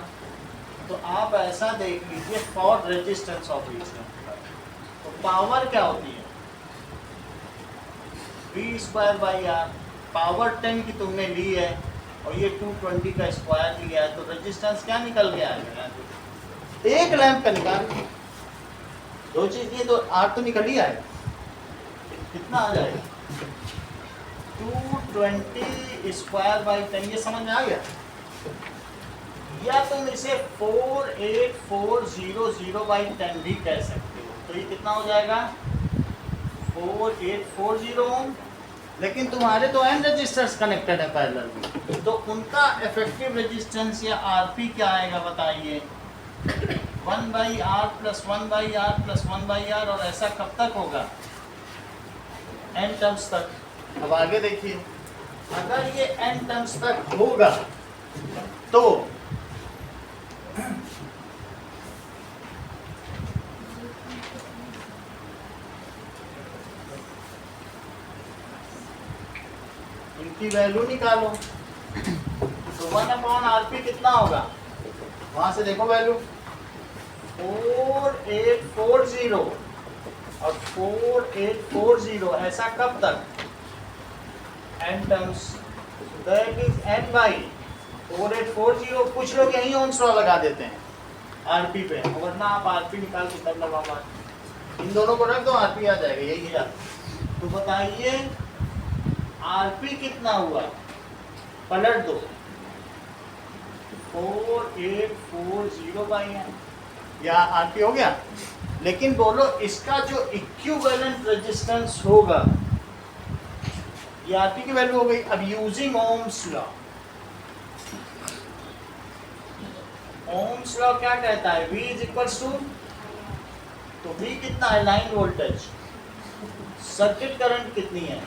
तो आप ऐसा देख लीजिए, for resistance of each lamp, तो पावर क्या होती है V²/R, पावर 10 की तुमने ली है और ये 220 का स्क्वायर लिया है, तो रेजिस्टेंस क्या निकल गया है, एक लैंप का निकाल, दो चीज ये तो R तो निकल ही आएगा, कितना आ जाएगा 220 स्क्वायर/10, ये समझ में आ गया, या तुम इसे 48400/10 भी कह सकते हो, तो ये कितना हो जाएगा 4840 ओम, लेकिन तुम्हारे तो n रजिस्टर्स कनेक्टेड है पैरेलल में, तो उनका इफेक्टिव रेजिस्टेंस या RP क्या आएगा बताइए, 1/R plus 1/R plus 1/R, और ऐसा कब तक होगा, n टर्म्स तक। अब आगे देखिए, अगर ये n टर्म्स तक होगा तो इनकी वैल्यू निकालो, तो 1/RP कितना होगा, वहां से देखो वैल्यू 4840 और 4840, ऐसा कब तक, n terms, that is n by 4840। कुछ लोग यही ओम्स लॉ लगा देते हैं आरपी पे, वरना आप आरपी निकाल के तब लगाओ। इन दोनों को रख दो, आरपी आ जाएगा, यही है। तो बताइए आरपी कितना हुआ, पलट दो 4840 बाई n, या आरपी हो गया। लेकिन बोलो इसका जो इक्विवेलेंट रेजिस्टेंस होगा, ये आरपी की वैल्यू हो गई। अब using Ohm's law, Ohm's law क्या कहता है, V इज इक्वल्स टू, तो V कितना है, लाइन वोल्टेज, सर्किट करंट कितनी है,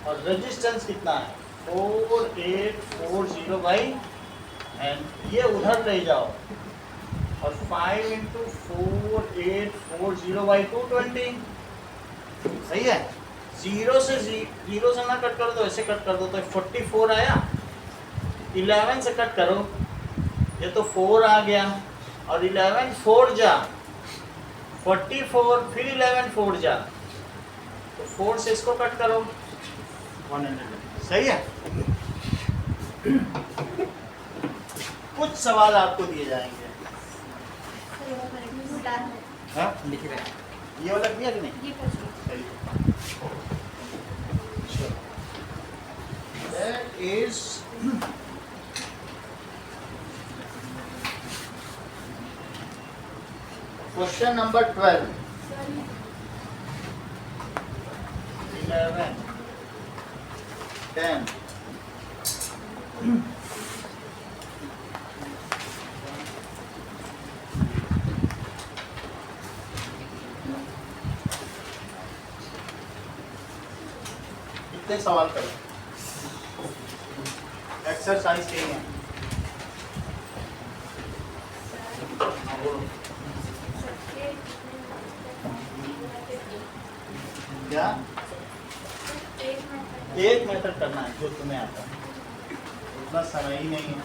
और रेजिस्टेंस कितना है 4840 बाई n। ये उधर ले जाओ और 5 इंटू 4840 बाई 220, सही है। जीरो से ना कट कर दो, ऐसे कट कर दो तो 44 आया। 11 से कट करो, ये तो 4 आ गया, और 11 4 जा 44, फिर 11 4 जा, तो 4 से इसको कट करो 100, सही है। कुछ सवाल आपको दिए जाएंगे। हाँ लिख रहे हैं। ये वाला किया कि नहीं, सही। That is question number 12, 11, 10. कितने सवाल करें, एक्सरसाइज चाहिए। क्या एक मेथड करना है जो तुम्हें आता है, उतना समय ही नहीं है।